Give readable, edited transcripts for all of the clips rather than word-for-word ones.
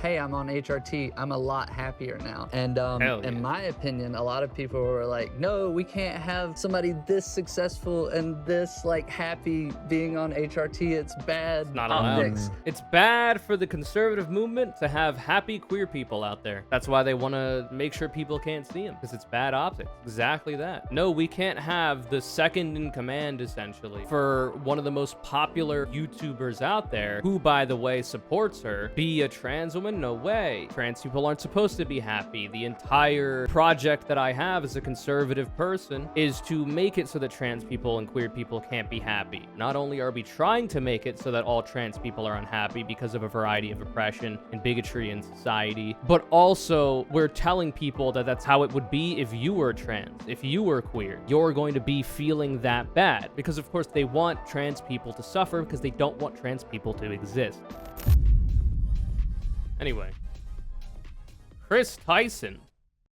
hey, I'm on HRT, I'm a lot happier now. And in my opinion, a lot of people were like, no, we can't have somebody this successful and this like happy being on HRT. It's bad Not optics. allowed. It's bad for the conservative movement to have happy queer people out there. That's why they want to make sure people can't see them, because it's bad optics. Exactly that. No, we can't have the second in command, essentially, for one of the most popular YouTubers out there, who, by the way, supports her, be a trans woman? No way. Trans people aren't supposed to be happy. The entire project that I have as a conservative person is to make it so that trans people and queer people can't be happy. Not only are we trying to make it so that all trans people are unhappy because of a variety of oppression and bigotry in society, but also we're telling people that that's how it would be if you were trans, if you were queer. You're going to be feeling that bad because, of course, they want trans people to suffer because they don't want trans people to exist. Anyway, Kris Tyson,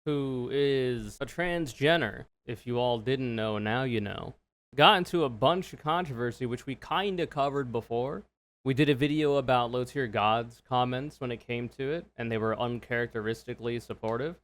who is a transgender, if you all didn't know, now you know, got into a bunch of controversy, which we kind of covered before. We did a video about lowtiergod's comments when it came to it, and they were uncharacteristically supportive.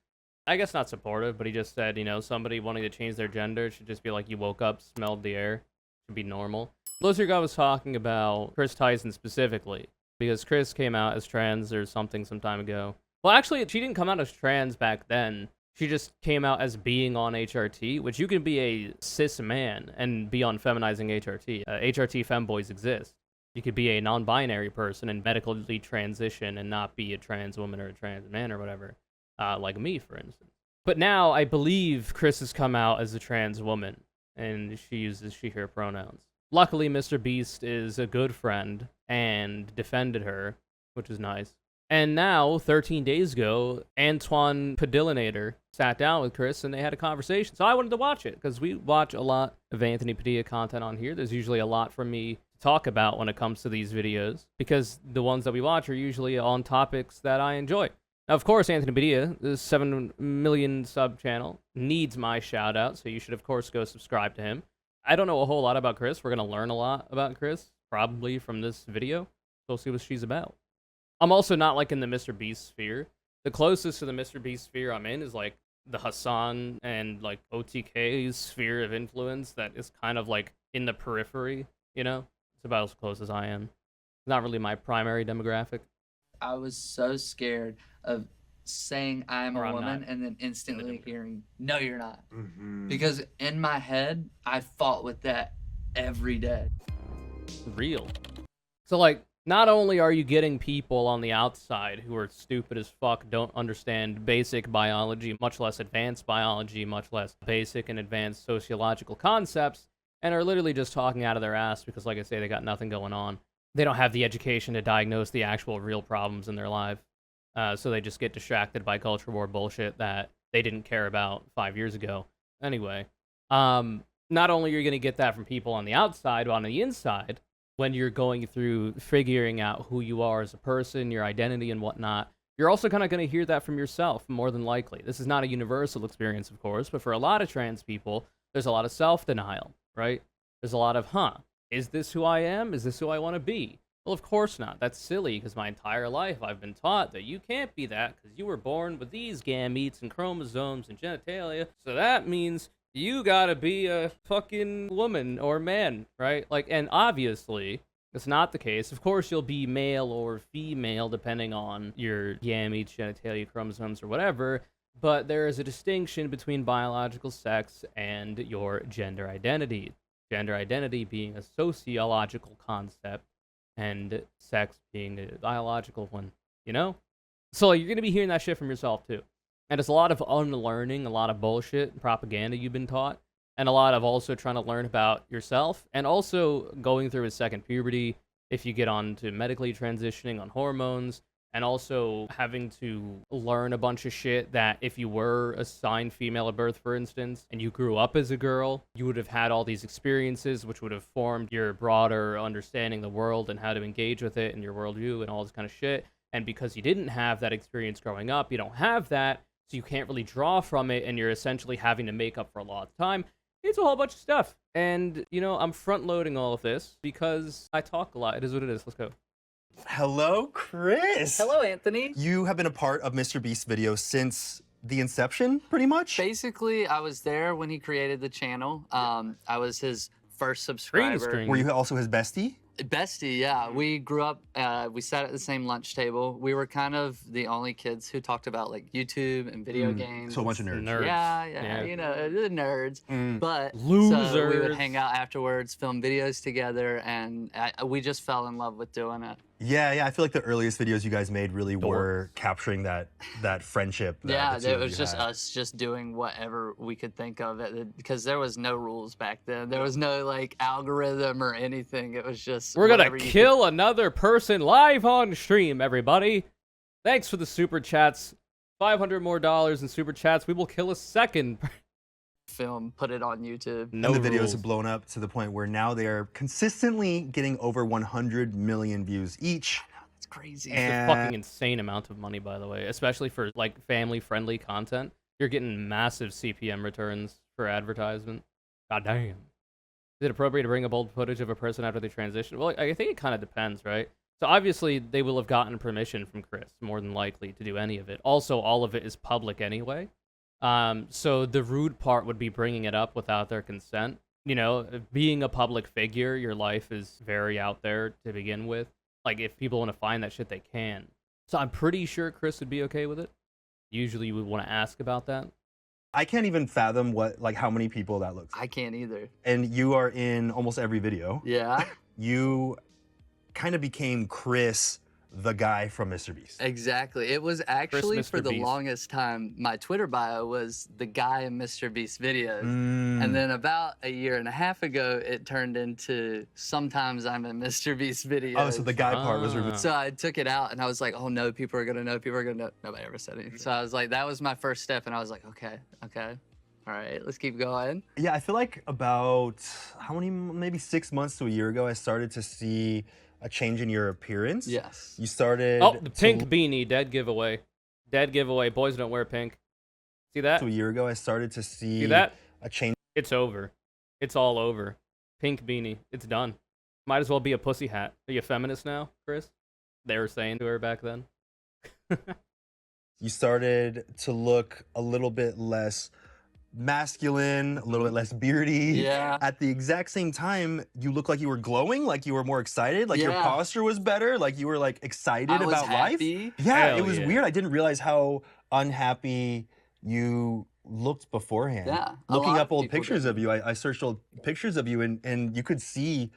I guess not supportive, but he just said, you know, somebody wanting to change their gender should just be like, you woke up, smelled the air, should be normal. lowtiergod was talking about Kris Tyson specifically, because Kris came out as trans or something some time ago. Well, actually, she didn't come out as trans back then. She just came out as being on HRT, which you can be a cis man and be on feminizing HRT. HRT femboys exist. You could be a non-binary person and medically transition and not be a trans woman or a trans man or whatever, like me, for instance. But now I believe Kris has come out as a trans woman, and she uses she/her pronouns. Luckily, Mr. Beast is a good friend and defended her, which is nice. And now, 13 days ago, Antoine Padillinator sat down with Kris and they had a conversation. So I wanted to watch it because we watch a lot of Anthony Padilla content on here. There's usually a lot for me to talk about when it comes to these videos because the ones that we watch are usually on topics that I enjoy. Now, of course, Anthony Padilla, the 7 million sub channel, needs my shout out. So you should, of course, go subscribe to him. I don't know a whole lot about Kris. We're going to learn a lot about Kris, probably from this video. So we'll see what she's about. I'm also not like in the Mr. Beast sphere. The closest to the Mr. Beast sphere I'm in is like the Hassan and like OTK's sphere of influence that is kind of like in the periphery, you know? It's about as close as I am. Not really my primary demographic. I was so scared of saying I'm a woman and then instantly hearing, no, you're not. Because in my head, I fought with that every day. Real. So like, not only are you getting people on the outside who are stupid as fuck, don't understand basic biology, much less advanced biology, much less basic and advanced sociological concepts, and are literally just talking out of their ass because, like I say, they got nothing going on. They don't have the education to diagnose the actual real problems in their life. So they just get distracted by culture war bullshit that they didn't care about 5 years ago. Anyway, not only are you going to get that from people on the outside, but on the inside, when you're going through figuring out who you are as a person, your identity and whatnot, you're also kind of going to hear that from yourself, more than likely. This is not a universal experience, of course, but for a lot of trans people, there's a lot of self-denial, right? There's a lot of, is this who I am? Is this who I want to be? Well, of course not. That's silly, because my entire life I've been taught that you can't be that because you were born with these gametes and chromosomes and genitalia, so that means you gotta be a fucking woman or man, right? Like, and obviously, it's not the case. Of course, you'll be male or female depending on your gametes, genitalia, chromosomes, or whatever, but there is a distinction between biological sex and your gender identity. Gender identity being a sociological concept, and sex being a biological one, you know? So, like, you're gonna be hearing that shit from yourself, too. And it's a lot of unlearning, a lot of bullshit and propaganda you've been taught, and a lot of also trying to learn about yourself, and also going through a second puberty if you get on to medically transitioning on hormones, and also having to learn a bunch of shit that if you were assigned female at birth, for instance, and you grew up as a girl, you would have had all these experiences which would have formed your broader understanding of the world and how to engage with it and your worldview and all this kind of shit. And because you didn't have that experience growing up, you don't have that, so you can't really draw from it, and you're essentially having to make up for a lot of time. It's a whole bunch of stuff. And, you know, I'm front-loading all of this because I talk a lot. It is what it is. Let's go. Hello, Kris. Hello, Anthony. You have been a part of Mr. Beast's videos since the inception, pretty much? Basically, I was there when he created the channel. I was his first subscriber. Were you also his bestie? Bestie, yeah. We grew up, we sat at the same lunch table. We were kind of the only kids who talked about like YouTube and video games. So a bunch of nerds. Yeah, you know, the nerds. But Losers. So we would hang out afterwards, film videos together, and we just fell in love with doing it. Yeah, I feel like the earliest videos you guys made really were capturing that friendship. Yeah, it was just us just doing whatever we could think of it, because there was no rules back then. There was no like algorithm or anything. It was just we're gonna kill another person live on stream, everybody. Thanks for the super chats. $500 more in super chats. We will kill a second. Film, put it on YouTube. And the videos have blown up to the point where now they are consistently getting over 100 million views each. That's crazy. It's a fucking insane amount of money, by the way, especially for like family-friendly content. You're getting massive CPM returns for advertisement. God damn. Is it appropriate to bring up old footage of a person after they transition? Well, I think it kind of depends, right? So obviously they will have gotten permission from Kris, more than likely, to do any of it. Also, all of it is public anyway. So the rude part would be bringing it up without their consent. You know, being a public figure, your life is very out there to begin with. Like, if people want to find that shit, they can. So I'm pretty sure Kris would be okay with it. Usually you would want to ask about that. I can't even fathom how many people that looks. I can't either. And you are in almost every video. Yeah. You kind of became Kris, the guy from Mr. Beast. Exactly. It was actually for the longest time, my Twitter bio was the guy in Mr. Beast videos. And then about a year and a half ago, it turned into sometimes I'm in Mr. Beast videos. Oh, so the guy part was removed. So I took it out and I was like, oh no, people are gonna know, people are gonna know. Nobody ever said anything. So I was like, that was my first step, and I was like, okay. All right, let's keep going. Yeah, I feel like about, maybe 6 months to a year ago, I started to see a change in your appearance. Yes. You started. Oh, the pink beanie, dead giveaway. Dead giveaway. Boys don't wear pink. See that? So a year ago, I started to see that? A change. It's over. It's all over. Pink beanie. It's done. Might as well be a pussy hat. Are you a feminist now, Kris? They were saying to her back then. You started to look a little bit less masculine, a little bit less beardy. Yeah. At the exact same time, you look like you were glowing, like you were more excited, like your posture was better, like you were like excited about life. Yeah, Hell it was weird. I didn't realize how unhappy you looked beforehand. Yeah. Looking up old pictures of you, I searched old pictures of you, and you could see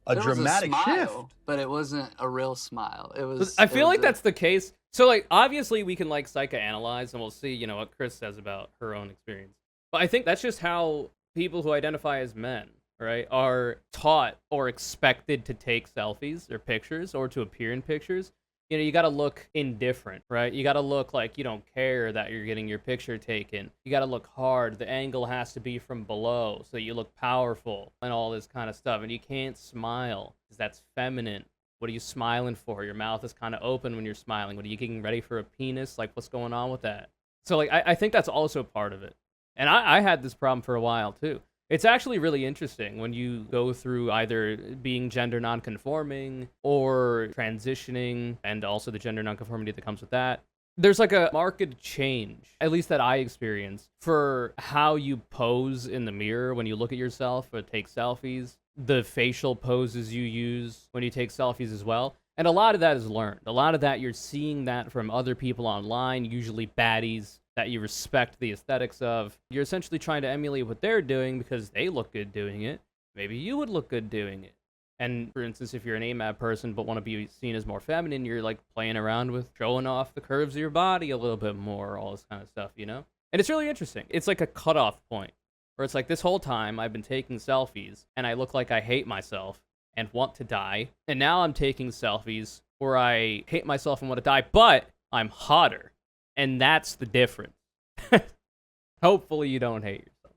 a dramatic shift. But it wasn't a real smile. It was. I feel like that's the case. So like obviously we can like psychoanalyze and we'll see, you know, what Kris says about her own experience. But I think that's just how people who identify as men, right, are taught or expected to take selfies or pictures or to appear in pictures. You know, you got to look indifferent, right? You got to look like you don't care that you're getting your picture taken. You got to look hard. The angle has to be from below so you look powerful and all this kind of stuff. And you can't smile because that's feminine. What are you smiling for? Your mouth is kind of open when you're smiling. What are you getting ready for a penis? Like, what's going on with that? So, like, I think that's also part of it. And I had this problem for a while, too. It's actually really interesting when you go through either being gender nonconforming or transitioning, and also the gender nonconformity that comes with that. There's like a marked change, at least that I experienced, for how you pose in the mirror when you look at yourself or take selfies, the facial poses you use when you take selfies as well. And a lot of that is learned. A lot of that, you're seeing that from other people online, usually baddies that you respect the aesthetics of. You're essentially trying to emulate what they're doing because they look good doing it. Maybe you would look good doing it. And for instance, if you're an AMAB person but want to be seen as more feminine, you're like playing around with showing off the curves of your body a little bit more, all this kind of stuff, you know? And it's really interesting. It's like a cutoff point where it's like this whole time I've been taking selfies and I look like I hate myself and want to die. And now I'm taking selfies where I hate myself and want to die, but I'm hotter. And that's the difference. Hopefully you don't hate yourself.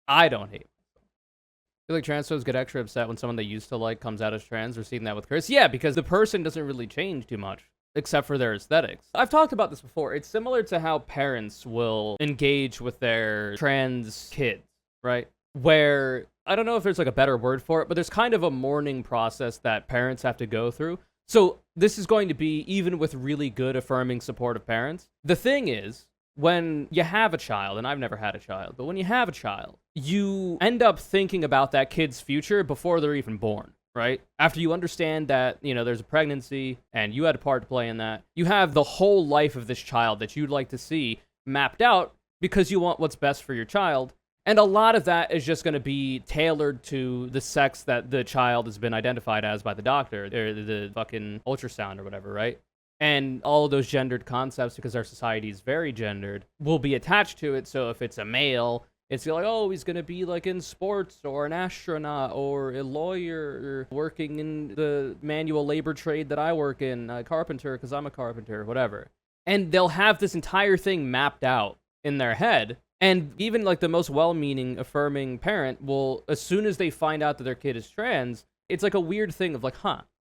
I don't hate myself. I feel like transphobes get extra upset when someone they used to like comes out as trans. We're seeing that with Kris. Yeah, because the person doesn't really change too much, except for their aesthetics. I've talked about this before. It's similar to how parents will engage with their trans kids, right? Where, I don't know if there's like a better word for it, but there's kind of a mourning process that parents have to go through. So this is going to be, even with really good, affirming, supportive parents, the thing is, when you have a child, and I've never had a child, but when you have a child, you end up thinking about that kid's future before they're even born, right? After you understand that, there's a pregnancy and you had a part to play in that, you have the whole life of this child that you'd like to see mapped out because you want what's best for your child. And a lot of that is just going to be tailored to the sex that the child has been identified as by the doctor, or the fucking ultrasound or whatever, right? And all of those gendered concepts, because our society is very gendered, will be attached to it. So if it's a male, it's like, oh, he's going to be like in sports or an astronaut or a lawyer or working in the manual labor trade that I work in, a carpenter because I'm a carpenter, whatever. And they'll have this entire thing mapped out in their head. And even like the most well-meaning, affirming parent will, as soon as they find out that their kid is trans, it's like a weird thing of like,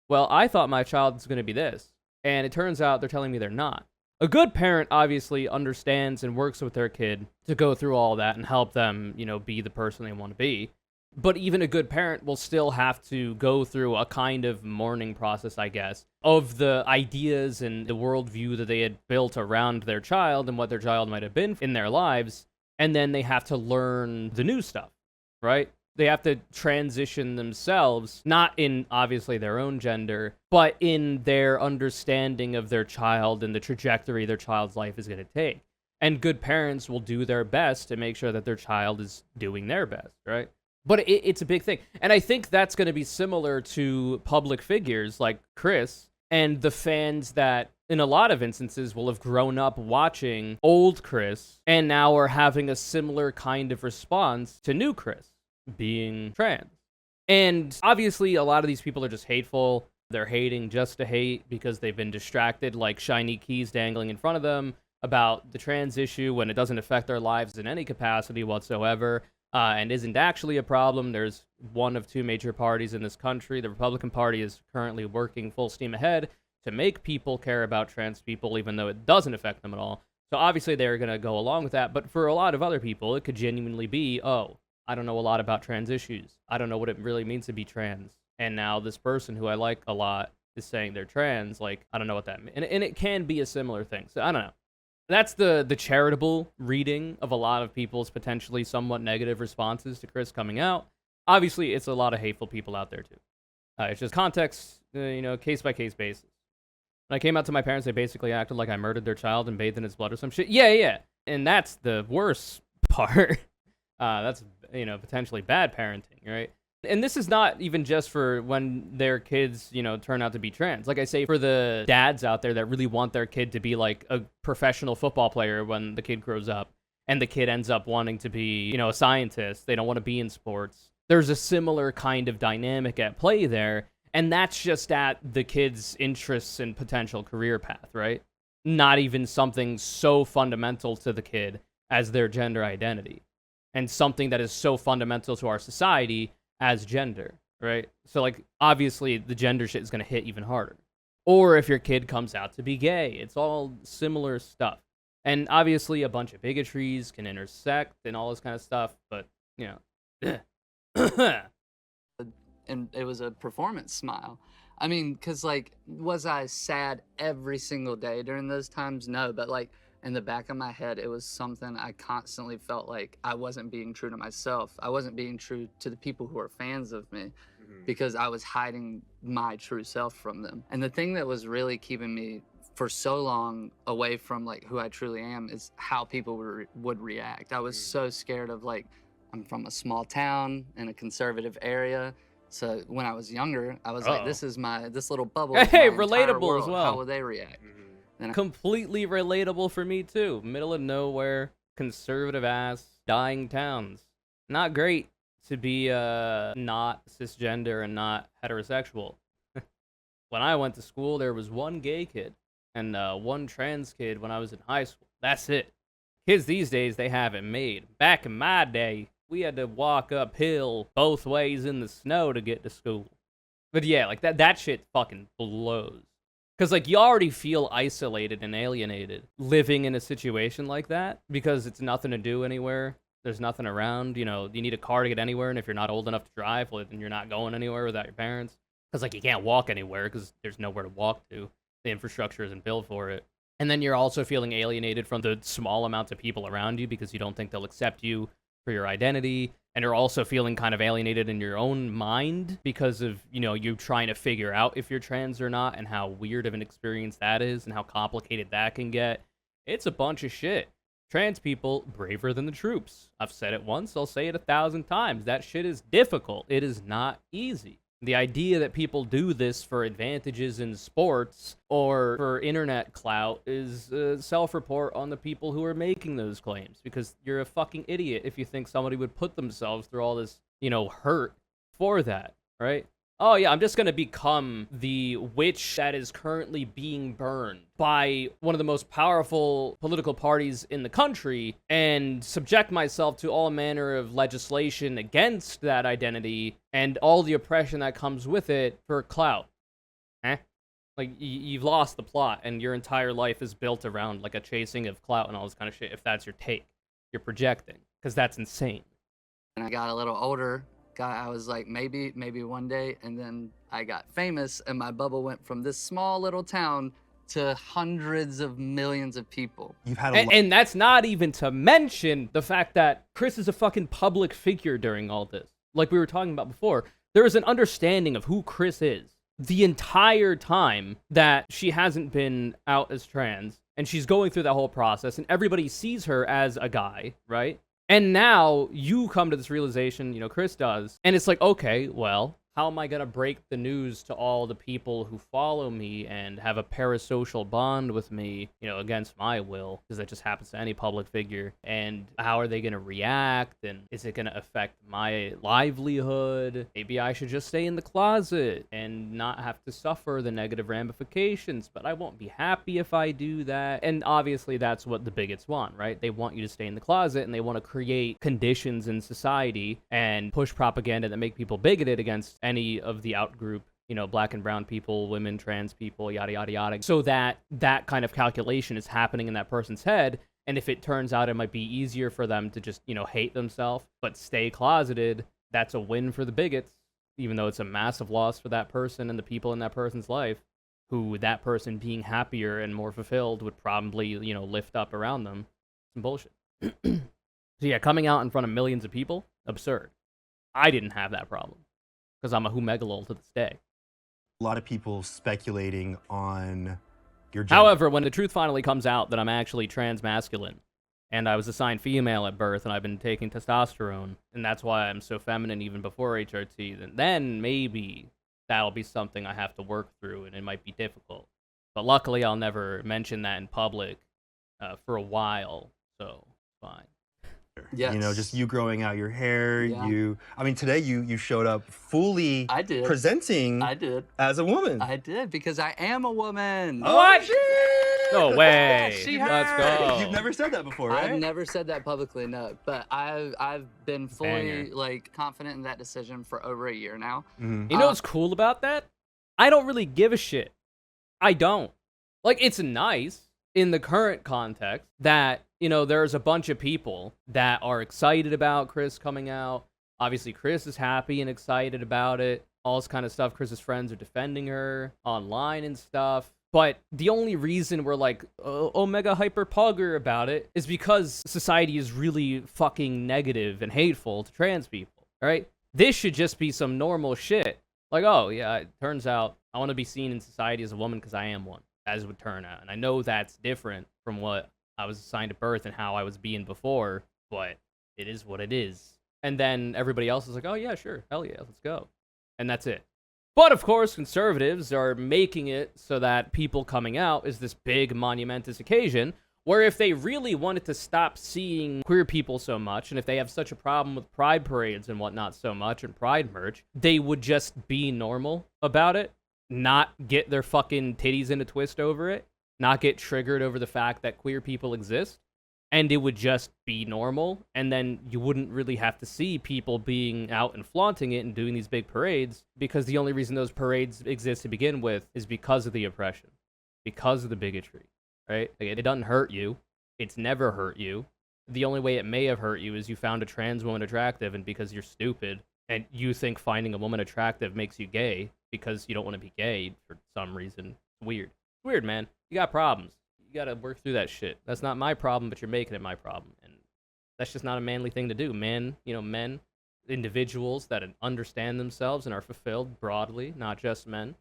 well, I thought my child was going to be this. And it turns out they're telling me they're not. A good parent obviously understands and works with their kid to go through all that and help them, be the person they want to be. But even a good parent will still have to go through a kind of mourning process, I guess, of the ideas and the worldview that they had built around their child and what their child might have been in their lives. And then they have to learn the new stuff, right? They have to transition themselves, not in obviously their own gender, but in their understanding of their child and the trajectory their child's life is going to take. And good parents will do their best to make sure that their child is doing their best, right? But it's a big thing. And I think that's going to be similar to public figures like Kris and the fans that, in a lot of instances, will have grown up watching old Kris and now are having a similar kind of response to new Kris being trans. And obviously, a lot of these people are just hateful. They're hating just to hate because they've been distracted, like shiny keys dangling in front of them, about the trans issue when it doesn't affect their lives in any capacity whatsoever. And isn't actually a problem. There's one of two major parties in this country. The Republican Party is currently working full steam ahead to make people care about trans people, even though it doesn't affect them at all. So obviously they're going to go along with that. But for a lot of other people, it could genuinely be, oh, I don't know a lot about trans issues. I don't know what it really means to be trans. And now this person who I like a lot is saying they're trans. Like, I don't know what that means. And it can be a similar thing. So I don't know. That's the charitable reading of a lot of people's potentially somewhat negative responses to Kris coming out. Obviously, it's a lot of hateful people out there, too. It's just context, case-by-case basis. When I came out to my parents, they basically acted like I murdered their child and bathed in his blood or some shit. Yeah. And that's the worst part. That's, potentially bad parenting, right? And this is not even just for when their kids, turn out to be trans. Like I say, for the dads out there that really want their kid to be like a professional football player when the kid grows up and the kid ends up wanting to be, a scientist. They don't want to be in sports. There's a similar kind of dynamic at play there. And that's just at the kid's interests and potential career path, right? Not even something so fundamental to the kid as their gender identity. And something that is so fundamental to our society as gender, right? So, like, obviously, the gender shit is going to hit even harder. Or if your kid comes out to be gay, it's all similar stuff. And obviously, a bunch of bigotries can intersect and all this kind of stuff, but, And it was a performance smile. I mean, because, like, was I sad every single day during those times? No, but, like, in the back of my head, it was something I constantly felt like I wasn't being true to myself. I wasn't being true to the people who are fans of me because I was hiding my true self from them. And the thing that was really keeping me for so long away from like who I truly am is how people would react. I was so scared of like, I'm from a small town in a conservative area. So when I was younger, I was like, this little bubble. Hey, relatable as well. How will they react? Completely relatable for me too. Middle of nowhere, conservative ass, dying towns. Not great to be not cisgender and not heterosexual. When I went to school, there was one gay kid and one trans kid when I was in high school. That's it. Kids these days, they have it made. Back in my day, we had to walk uphill both ways in the snow to get to school. But yeah, like that shit fucking blows. Because, like, you already feel isolated and alienated living in a situation like that because it's nothing to do anywhere. There's nothing around. You need a car to get anywhere, and if you're not old enough to drive, well, then you're not going anywhere without your parents. because like you can't walk anywhere because there's nowhere to walk to. The infrastructure isn't built for it. And then you're also feeling alienated from the small amounts of people around you because you don't think they'll accept you for your identity. And you're also feeling kind of alienated in your own mind because of, you trying to figure out if you're trans or not and how weird of an experience that is and how complicated that can get. It's a bunch of shit. Trans people, braver than the troops. I've said it once, I'll say it 1,000 times. That shit is difficult. It is not easy. The idea that people do this for advantages in sports or for internet clout is self-report on the people who are making those claims, because you're a fucking idiot if you think somebody would put themselves through all this, hurt for that, right? Oh yeah, I'm just gonna become the witch that is currently being burned by one of the most powerful political parties in the country and subject myself to all manner of legislation against that identity and all the oppression that comes with it for clout. Like, you've lost the plot and your entire life is built around like a chasing of clout and all this kind of shit. If that's your take, you're projecting, because that's insane. And I got a little older. I was like, maybe one day, and then I got famous, and my bubble went from this small little town to hundreds of millions of people. You've had and that's not even to mention the fact that Kris is a fucking public figure during all this. Like we were talking about before, there is an understanding of who Kris is the entire time that she hasn't been out as trans, and she's going through that whole process, and everybody sees her as a guy, right? And now you come to this realization, Kris does, and it's like, okay, well, how am I going to break the news to all the people who follow me and have a parasocial bond with me, against my will, because that just happens to any public figure, and how are they going to react, and is it going to affect my livelihood? Maybe I should just stay in the closet and not have to suffer the negative ramifications, but I won't be happy if I do that. And obviously that's what the bigots want, right? They want you to stay in the closet, and they want to create conditions in society and push propaganda that make people bigoted against any of the out-group, black and brown people, women, trans people, yada, yada, yada. So that kind of calculation is happening in that person's head. And if it turns out it might be easier for them to just, hate themselves, but stay closeted, that's a win for the bigots, even though it's a massive loss for that person and the people in that person's life, who that person being happier and more fulfilled would probably, lift up around them. Some bullshit. So yeah, coming out in front of millions of people, absurd. I didn't have that problem, because I'm a humegalol to this day. A lot of people speculating on your gender. However, when the truth finally comes out that I'm actually transmasculine, and I was assigned female at birth, and I've been taking testosterone, and that's why I'm so feminine even before HRT, then maybe that'll be something I have to work through, and it might be difficult. But luckily, I'll never mention that in public for a while, so fine. Yes. Just you growing out your hair. Yeah. Today you showed up fully presenting as a woman. I did, because I am a woman. What? No way. Let's go. You've never said that before, right? I've never said that publicly, no. But I've been fully confident in that decision for over a year now. Mm-hmm. You know what's cool about that? I don't really give a shit. I don't. Like, it's nice in the current context that, there's a bunch of people that are excited about Kris coming out. Obviously, Kris is happy and excited about it. All this kind of stuff. Kris's friends are defending her online and stuff. But the only reason we're like omega hyper pugger about it is because society is really fucking negative and hateful to trans people, right? This should just be some normal shit. Like, oh, yeah, it turns out I want to be seen in society as a woman because I am one, as it would turn out. And I know that's different from what I was assigned at birth and how I was being before, but it is what it is. And then everybody else is like, oh, yeah, sure, hell yeah, let's go. And that's it. But, of course, conservatives are making it so that people coming out is this big, monumentous occasion, where if they really wanted to stop seeing queer people so much, and if they have such a problem with pride parades and whatnot so much, and pride merch, they would just be normal about it, not get their fucking titties in a twist over it, not get triggered over the fact that queer people exist, and it would just be normal, and then you wouldn't really have to see people being out and flaunting it and doing these big parades, because the only reason those parades exist to begin with is because of the oppression, because of the bigotry, right? Like, it doesn't hurt you. It's never hurt you. The only way it may have hurt you is you found a trans woman attractive, and because you're stupid, and you think finding a woman attractive makes you gay, because you don't want to be gay for some reason. Weird. Weird, man. You got problems. You got to work through that shit. That's not my problem, but you're making it my problem. And that's just not a manly thing to do. Men, individuals that understand themselves and are fulfilled broadly, not just men,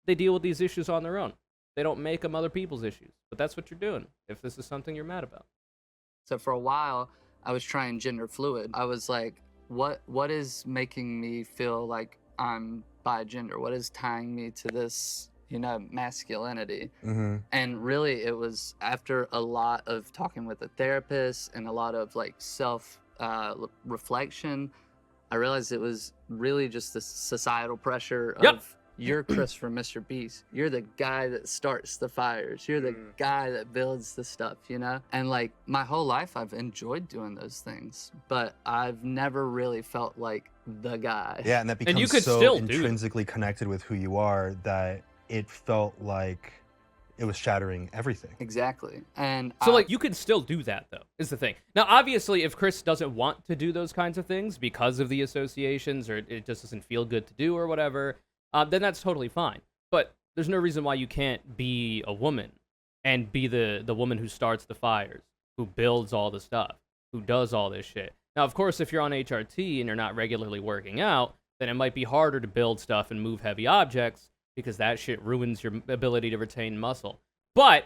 they deal with these issues on their own. They don't make them other people's issues. But that's what you're doing if this is something you're mad about. So for a while, I was trying gender fluid. I was like, what is making me feel like I'm bi-gender? What is tying me to this, masculinity? Mm-hmm. And really, it was after a lot of talking with a therapist and a lot of like self-reflection, I realized it was really just the societal pressure of, you're Kris from Mr. Beast. You're the guy that starts the fires. You're the guy that builds the stuff, And like my whole life, I've enjoyed doing those things, but I've never really felt like the guy. Yeah, and that becomes you could so still intrinsically connected with who you are that it felt like it was shattering everything. Exactly. And so you could still do that, though, is the thing. Now, obviously, if Kris doesn't want to do those kinds of things because of the associations, or it just doesn't feel good to do or whatever, then that's totally fine. But there's no reason why you can't be a woman and be the woman who starts the fires, who builds all the stuff, who does all this shit. Now, of course, if you're on HRT and you're not regularly working out, then it might be harder to build stuff and move heavy objects, because that shit ruins your ability to retain muscle. But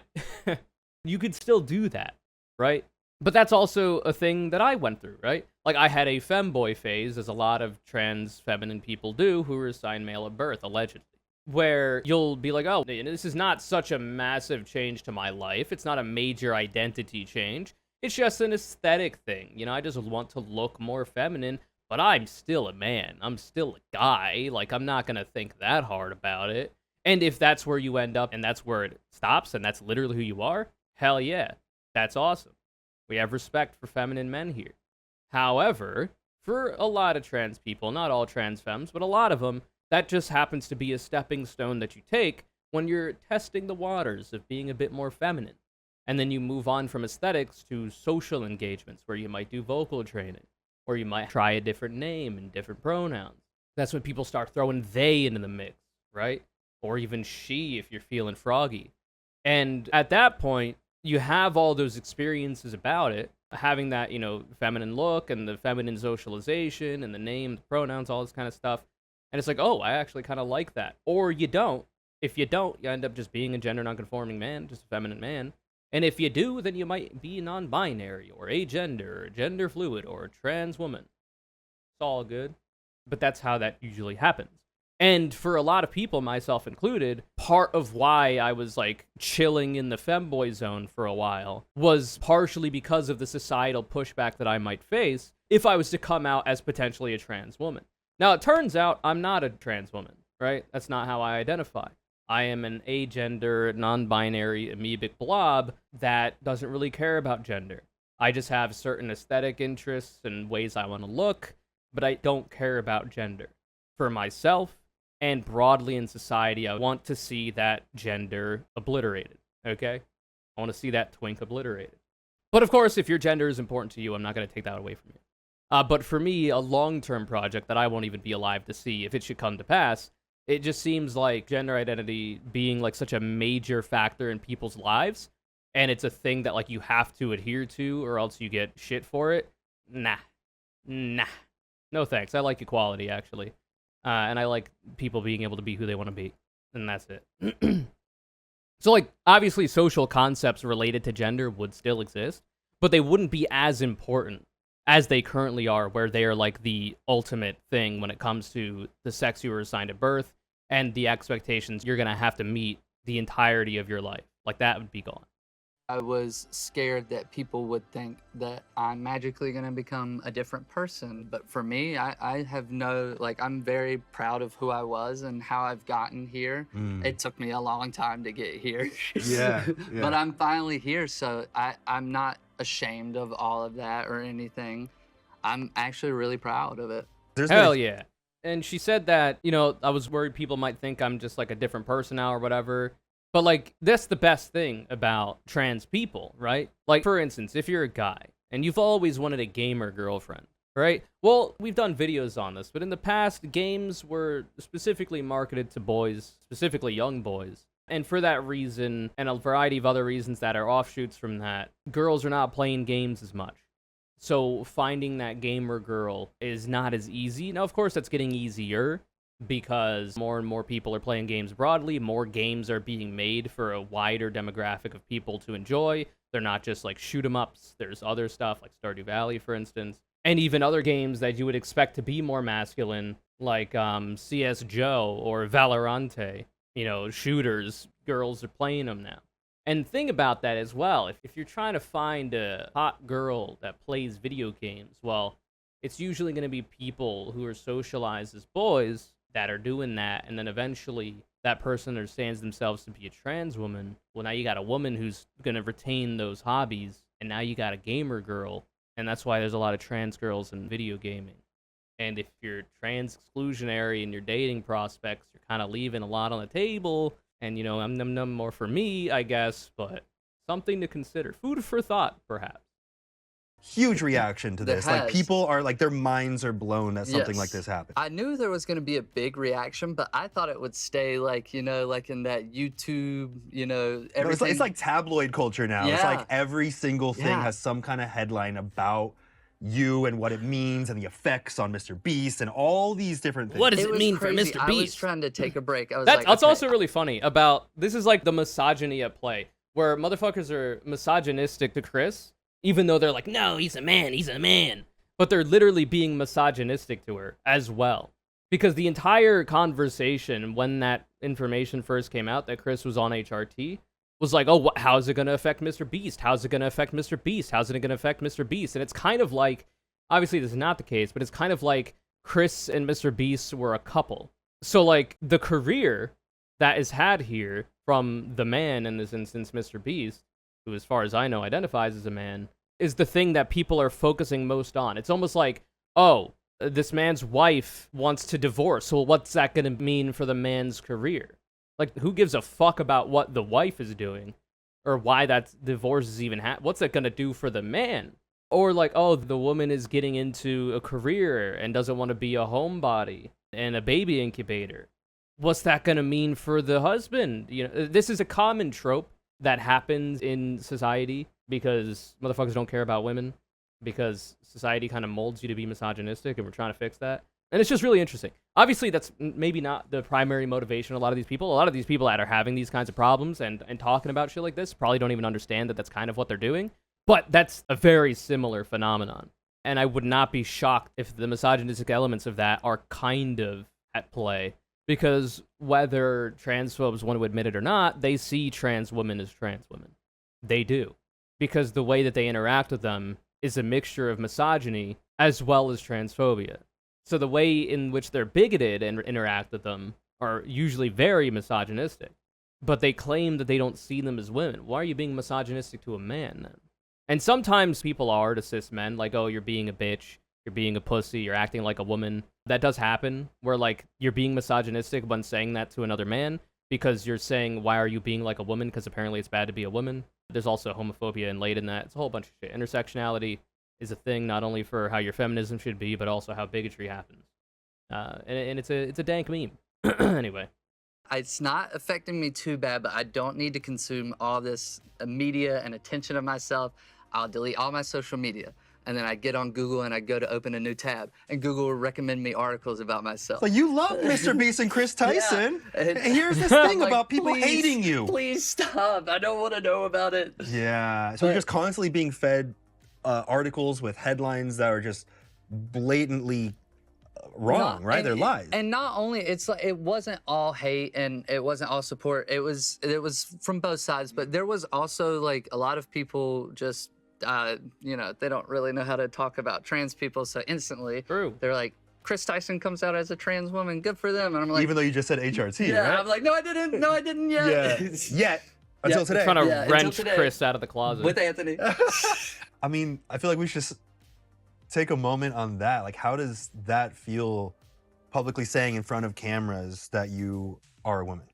you could still do that, right? But that's also a thing that I went through, right? Like, I had a femboy phase, as a lot of trans feminine people do who were assigned male at birth, allegedly. Where you'll be like, oh, this is not such a massive change to my life. It's not a major identity change. It's just an aesthetic thing. I just want to look more feminine, but I'm still a man. I'm still a guy. Like, I'm not going to think that hard about it. And if that's where you end up and that's where it stops and that's literally who you are, hell yeah, that's awesome. We have respect for feminine men here. However, for a lot of trans people, not all trans femmes, but a lot of them, that just happens to be a stepping stone that you take when you're testing the waters of being a bit more feminine. And then you move on from aesthetics to social engagements where you might do vocal training, or you might try a different name and different pronouns. That's when people start throwing they into the mix, right? Or even she if you're feeling froggy. And at that point, you have all those experiences about it, having that, feminine look and the feminine socialization and the name, the pronouns, all this kind of stuff. And it's like, oh, I actually kind of like that. Or you don't. If you don't, you end up just being a gender nonconforming man, just a feminine man. And if you do, then you might be non-binary or agender or gender fluid or a trans woman. It's all good. But that's how that usually happens. And for a lot of people, myself included, part of why I was like chilling in the femboy zone for a while was partially because of the societal pushback that I might face if I was to come out as potentially a trans woman. Now, it turns out I'm not a trans woman, right? That's not how I identify. I am an agender, non-binary, amoebic blob that doesn't really care about gender. I just have certain aesthetic interests and ways I want to look, but I don't care about gender. For myself, and broadly in society, I want to see that gender obliterated, okay? I want to see that twink obliterated. But of course, if your gender is important to you, I'm not going to take that away from you. But for me, a long-term project that I won't even be alive to see, if it should come to pass, it just seems like gender identity being like such a major factor in people's lives, and it's a thing that like you have to adhere to or else you get shit for it. Nah. No thanks. I like equality, actually. And I like people being able to be who they want to be. And that's it. So, like, obviously social concepts related to gender would still exist, but they wouldn't be as important as they currently are, where they are, like, the ultimate thing when it comes to the sex you were assigned at birth and the expectations you're going to have to meet the entirety of your life. Like, that would be gone. I was scared that people would think that I'm magically going to become a different person. But for me, I have I'm very proud of who I was and how I've gotten here. It took me a long time to get here. Yeah. But I'm finally here, so I'm not ashamed of all of that or anything. I'm actually really proud of it. Hell yeah. And she said that, I was worried people might think I'm just like a different person now or whatever. But, like, that's the best thing about trans people, right? Like, for instance, if you're a guy and you've always wanted a gamer girlfriend, right? Well, we've done videos on this, but in the past, games were specifically marketed to boys, specifically young boys. And for that reason, and a variety of other reasons that are offshoots from that, girls are not playing games as much. So finding that gamer girl is not as easy. Now, of course, that's getting easier because more and more people are playing games broadly. More games are being made for a wider demographic of people to enjoy. They're not just like shoot 'em ups. There's other stuff like Stardew Valley, for instance. And even other games that you would expect to be more masculine, like CS:GO or Valorante. You know, shooters, girls are playing them now. And think about that as well. If you're trying to find a hot girl that plays video games, well, it's usually going to be people who are socialized as boys that are doing that, and then eventually that person understands themselves to be a trans woman. Well, now you got a woman who's going to retain those hobbies, and now you got a gamer girl, and that's why there's a lot of trans girls in video gaming. And if you're trans exclusionary in your dating prospects, you're kind of leaving a lot on the table. And, you know, I'm num more for me, I guess, but something to consider. Food for thought, perhaps. Huge reaction to this. Like, people are, like, their minds are blown that something like this happened. I knew there was going to be a big reaction, but I thought it would stay, like, you know, like in that YouTube, you know, everything. It's like tabloid culture now. It's like every single thing has some kind of headline about you and what it means and the effects on Mr. Beast and all these different things. What does it mean for Mr. Beast? I was trying to take a break. I was That's also really funny about, this is like the misogyny at play, where motherfuckers are misogynistic to Kris, even though they're like, no, he's a man. But they're literally being misogynistic to her as well. Because the entire conversation, when that information first came out that Kris was on HRT, was like, oh, how's it going to affect Mr. Beast? How's it going to affect Mr. Beast? How's it going to affect Mr. Beast? And it's kind of like, obviously this is not the case, but it's kind of like Kris and Mr. Beast were a couple. So, like, the career that is had here from the man, in this instance, Mr. Beast, who, as far as I know, identifies as a man, is the thing that people are focusing most on. It's almost like, oh, this man's wife wants to divorce, so what's that going to mean for the man's career? Like, who gives a fuck about what the wife is doing? Or why that divorce is even what's that gonna do for the man? Or like, oh, the woman is getting into a career and doesn't want to be a homebody and a baby incubator. What's that gonna mean for the husband? You know, this is a common trope that happens in society because motherfuckers don't care about women, because society kind of molds you to be misogynistic, and we're trying to fix that. And it's just really interesting. Obviously, that's maybe not the primary motivation of a lot of these people. A lot of these people that are having these kinds of problems and talking about shit like this probably don't even understand that that's kind of what they're doing. But that's a very similar phenomenon. And I would not be shocked if the misogynistic elements of that are kind of at play. Because whether transphobes want to admit it or not, they see trans women as trans women. They do. Because the way that they interact with them is a mixture of misogyny as well as transphobia. So the way in which they're bigoted and interact with them are usually very misogynistic. But they claim that they don't see them as women. Why are you being misogynistic to a man, then? And sometimes people are to cis men, like, oh, you're being a bitch, you're being a pussy, you're acting like a woman. That does happen, where, like, you're being misogynistic when saying that to another man, because you're saying, why are you being like a woman? Because apparently it's bad to be a woman. There's also homophobia and in that. It's a whole bunch of shit. Intersectionality is a thing not only for how your feminism should be, but also how bigotry happens. And it's a dank meme. Anyway. It's not affecting me too bad, but I don't need to consume all this media and attention of myself. I'll delete all my social media. And then I get on Google and I go to open a new tab. And Google will recommend me articles about myself. Like, you love Mr. Beast and Kris Tyson. And here's this thing like, about people hating you. Please stop. I don't want to know about it. Yeah. So you're just constantly being fed articles with headlines that are just blatantly wrong, right? They're lies. And not only, it's like, it wasn't all hate and it wasn't all support. It was from both sides, but there was also like a lot of people just, you know, they don't really know how to talk about trans people. So instantly they're like, Kris Tyson comes out as a trans woman. Good for them. And I'm like, even though you just said HRT, right? I'm like, no, I didn't yet. Yet. Until today. Trying to wrench Kris out of the closet. With Anthony. I mean, I feel like we should just take a moment on that. Like, how does that feel, publicly saying in front of cameras that you are a woman?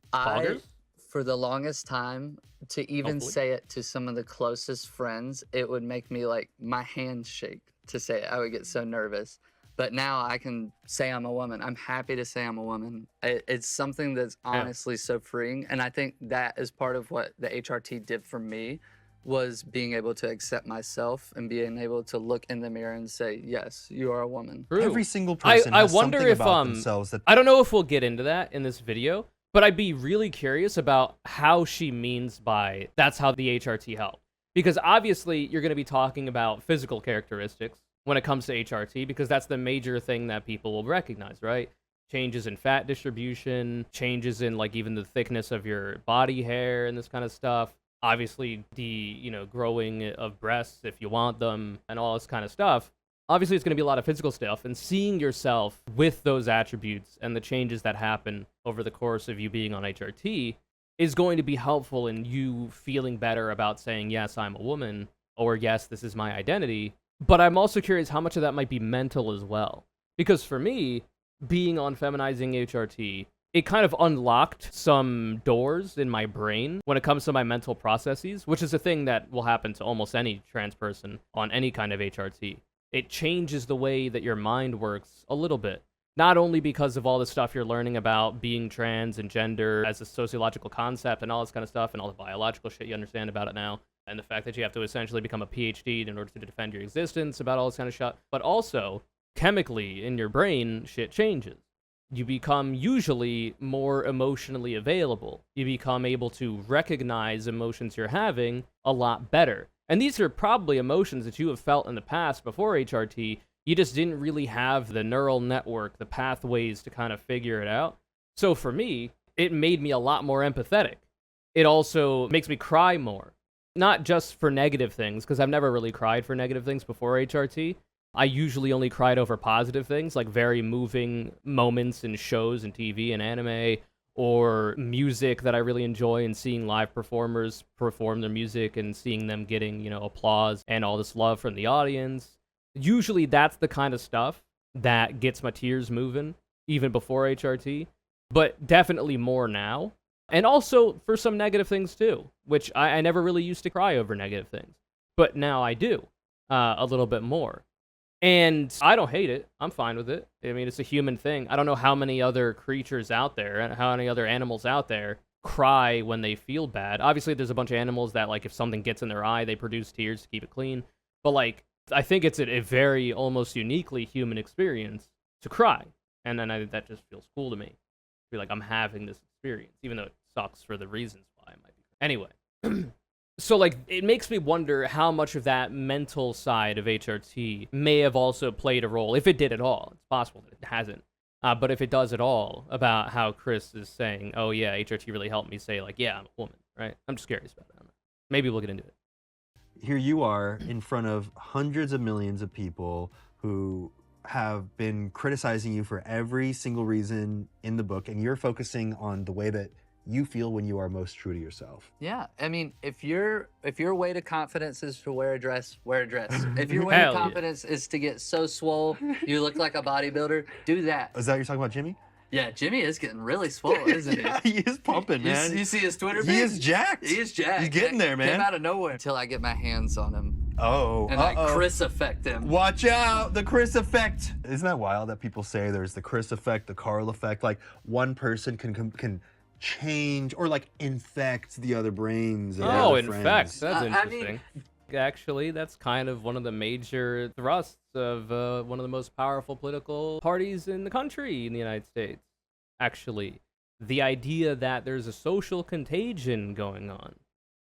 For the longest time, to even say it to some of the closest friends, it would make me like, my hands shake to say it. I would get so nervous. But now I can say I'm a woman. I'm happy to say I'm a woman. It's something that's honestly so freeing. And I think that is part of what the HRT did for me, was being able to accept myself and being able to look in the mirror and say, yes, you are a woman. True. Every single person has wonder something if, about themselves that... I don't know if we'll get into that in this video, but I'd be really curious about how she means by that's how the HRT helped. Because obviously you're going to be talking about physical characteristics when it comes to HRT, because that's the major thing that people will recognize, right? Changes in fat distribution, changes in like even the thickness of your body hair and this kind of stuff. Obviously the, growing of breasts if you want them and all this kind of stuff. Obviously it's going to be a lot of physical stuff, and seeing yourself with those attributes and the changes that happen over the course of you being on HRT is going to be helpful in you feeling better about saying, yes, I'm a woman, or yes, this is my identity. But I'm also curious how much of that might be mental as well. Because for me, being on feminizing HRT, it kind of unlocked some doors in my brain when it comes to my mental processes, which is a thing that will happen to almost any trans person on any kind of HRT. It changes the way that your mind works a little bit. Not only because of all the stuff you're learning about being trans and gender as a sociological concept and all this kind of stuff and all the biological shit you understand about it now, and the fact that you have to essentially become a PhD in order to defend your existence about all this kind of shit, but also chemically in your brain, shit changes. You become usually more emotionally available. You become able to recognize emotions you're having a lot better. And these are probably emotions that you have felt in the past before HRT. You just didn't really have the neural network, the pathways to kind of figure it out. So for me, it made me a lot more empathetic. It also makes me cry more. Not just for negative things, because I've never really cried for negative things before HRT. I usually only cried over positive things, like very moving moments in shows and TV and anime, or music that I really enjoy, and seeing live performers perform their music and seeing them getting, applause and all this love from the audience. Usually that's the kind of stuff that gets my tears moving, even before HRT, but definitely more now. And also for some negative things too, which I never really used to cry over negative things. But now I do, a little bit more. And I don't hate it. I'm fine with it. I mean, it's a human thing. I don't know how many other creatures out there and how many other animals out there cry when they feel bad. Obviously, there's a bunch of animals that, like, if something gets in their eye, they produce tears to keep it clean. But, like, I think it's a very almost uniquely human experience to cry. And then that just feels cool to me. I feel like I'm having this experience, even though it sucks for the reasons why it might be. Anyway. So, like, it makes me wonder how much of that mental side of HRT may have also played a role, if it did at all. It's possible that it hasn't. But if it does at all, about how Kris is saying, oh, yeah, HRT really helped me say, like, yeah, I'm a woman, right? I'm just curious about that. Maybe we'll get into it. Here you are in front of hundreds of millions of people who have been criticizing you for every single reason in the book, and you're focusing on the way that you feel when you are most true to yourself. Yeah, I mean, if your way to confidence is to wear a dress, wear a dress. If your way to confidence is to get so swole, you look like a bodybuilder, do that. Is that what you're talking about, Jimmy? Yeah, Jimmy is getting really swole, isn't he? Yeah, he is pumping, man. You see his Twitter feed? He is jacked. He is jacked. He's getting there, man. Came out of nowhere until I get my hands on him. Oh, and I Kris effect him. Watch out, the Kris effect. Isn't that wild that people say there's the Kris effect, the Carl effect? Like, one person can change or like infect the other brains. Oh, infect. That's interesting. Actually, that's kind of one of the major thrusts of one of the most powerful political parties in the country, in the United States. Actually, the idea that there's a social contagion going on.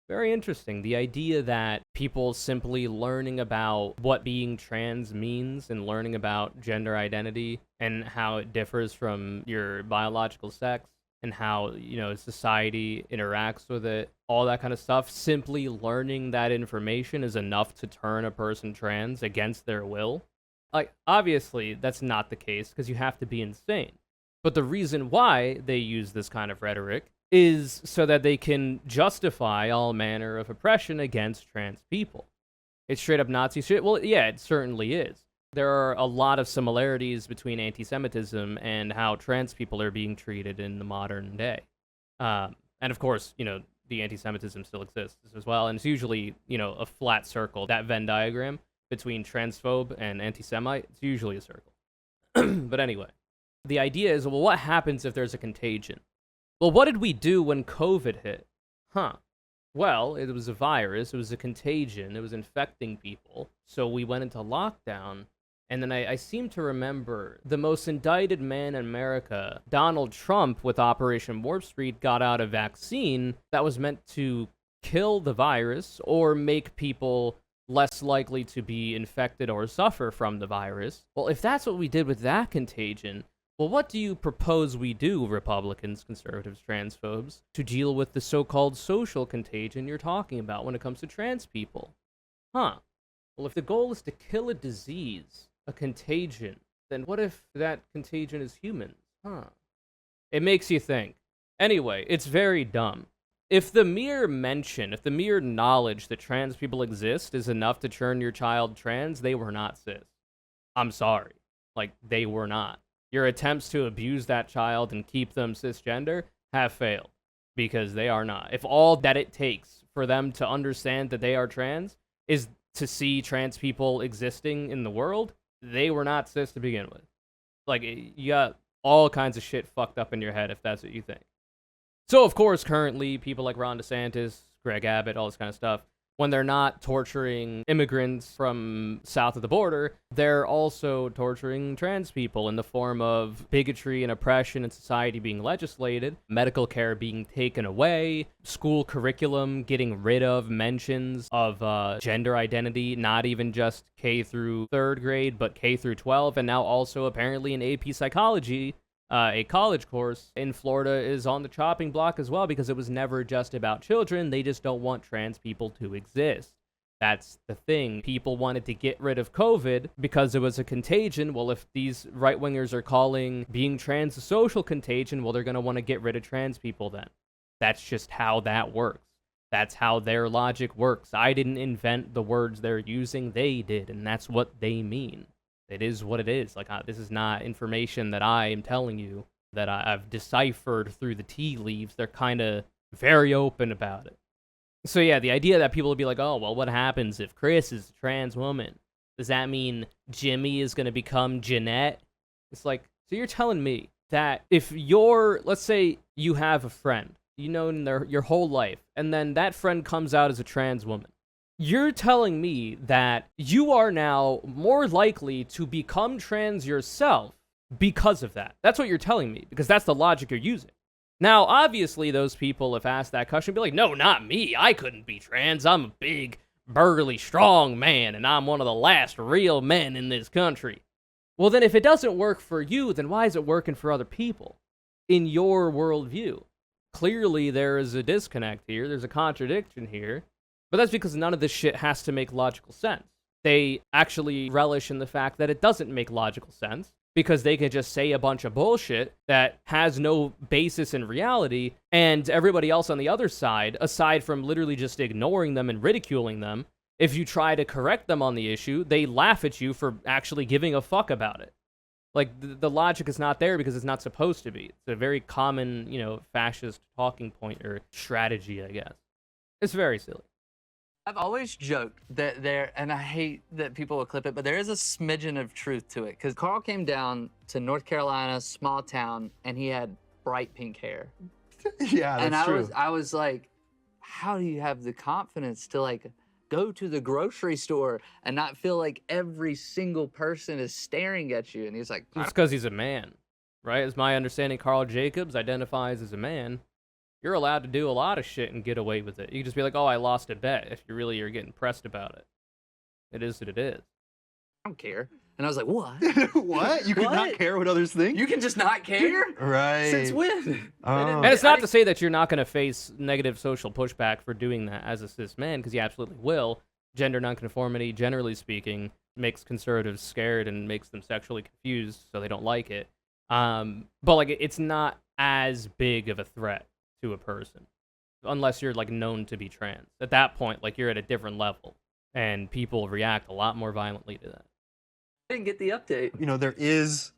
Very interesting. The idea that people simply learning about what being trans means and learning about gender identity and how it differs from your biological sex and how, society interacts with it, all that kind of stuff. Simply learning that information is enough to turn a person trans against their will. Like, obviously, that's not the case because you have to be insane. But the reason why they use this kind of rhetoric is so that they can justify all manner of oppression against trans people. It's straight up Nazi shit. Well, yeah, it certainly is. There are a lot of similarities between anti-Semitism and how trans people are being treated in the modern day. And of course, the anti-Semitism still exists as well. And it's usually, a flat circle, that Venn diagram. between transphobe and anti-Semite, it's usually a circle. But anyway, the idea is, well, what happens if there's a contagion? Well, what did we do when COVID hit? Well, it was a virus, it was a contagion, it was infecting people, so we went into lockdown, and then I seem to remember the most indicted man in America, Donald Trump, with Operation Warp Speed, got out a vaccine that was meant to kill the virus or make people less likely to be infected or suffer from the virus. Well, if that's what we did with that contagion, well, what do you propose we do, Republicans, conservatives, transphobes, to deal with the so-called social contagion you're talking about when it comes to trans people? Well, if the goal is to kill a disease, a contagion, then what if that contagion is humans? It makes you think. Anyway, it's very dumb. If the mere mention, if the mere knowledge that trans people exist is enough to turn your child trans, they were not cis. I'm sorry. Like, they were not. Your attempts to abuse that child and keep them cisgender have failed, because they are not. If all that it takes for them to understand that they are trans is to see trans people existing in the world, they were not cis to begin with. Like, you got all kinds of shit fucked up in your head if that's what you think. So, of course, currently, people like Ron DeSantis, Greg Abbott, all this kind of stuff, when they're not torturing immigrants from south of the border, they're also torturing trans people in the form of bigotry and oppression in society being legislated, medical care being taken away, school curriculum getting rid of mentions of gender identity, not even just K through 3rd grade, but K through 12, and now also apparently in AP psychology. A college course in Florida is on the chopping block as well, because it was never just about children. They just don't want trans people to exist. That's the thing. People wanted to get rid of COVID because it was a contagion. Well, if these right-wingers are calling being trans a social contagion, well, they're going to want to get rid of trans people then. That's just how that works. That's how their logic works. I didn't invent the words they're using. They did, and that's what they mean. It is what it is. Like, this is not information that I am telling you that I've deciphered through the tea leaves. They're kind of very open about it. So yeah, the idea that people will be like, oh, well, what happens if Kris is a trans woman? Does that mean Jimmy is going to become Jeanette? It's like, so you're telling me that if let's say you have a friend, you know, in your whole life, and then that friend comes out as a trans woman. You're telling me that you are now more likely to become trans yourself because of that. That's what you're telling me, because that's the logic you're using. Now, obviously, those people, if asked that question, be like, no, not me. I couldn't be trans. I'm a big, burly, strong man, and I'm one of the last real men in this country. Well, then if it doesn't work for you, then why is it working for other people in your worldview? Clearly, there is a disconnect here. There's a contradiction here. But that's because none of this shit has to make logical sense. They actually relish in the fact that it doesn't make logical sense, because they can just say a bunch of bullshit that has no basis in reality, and everybody else on the other side, aside from literally just ignoring them and ridiculing them, if you try to correct them on the issue, they laugh at you for actually giving a fuck about it. Like, the logic is not there because it's not supposed to be. It's a very common, fascist talking point or strategy, I guess. It's very silly. I've always joked that and I hate that people will clip it, but there is a smidgen of truth to it. Because Carl came down to North Carolina, small town, and he had bright pink hair. Yeah, that's true. I was like, how do you have the confidence to, like, go to the grocery store and not feel like every single person is staring at you? And he's like, it's because he's a man, right? As my understanding, Carl Jacobs identifies as a man. You're allowed to do a lot of shit and get away with it. You can just be like, oh, I lost a bet, if you really are getting pressed about it. It is what it is. I don't care. And I was like, what? What? You can not care what others think? You can just not care? Right. Since when? Oh. And it's not to say that you're not going to face negative social pushback for doing that as a cis man, because you absolutely will. Gender nonconformity, generally speaking, makes conservatives scared and makes them sexually confused, so they don't like it. But like, it's not as big of a threat to a person, unless you're like known to be trans. At that point, like, you're at a different level, and people react a lot more violently to that. I didn't get the update. There is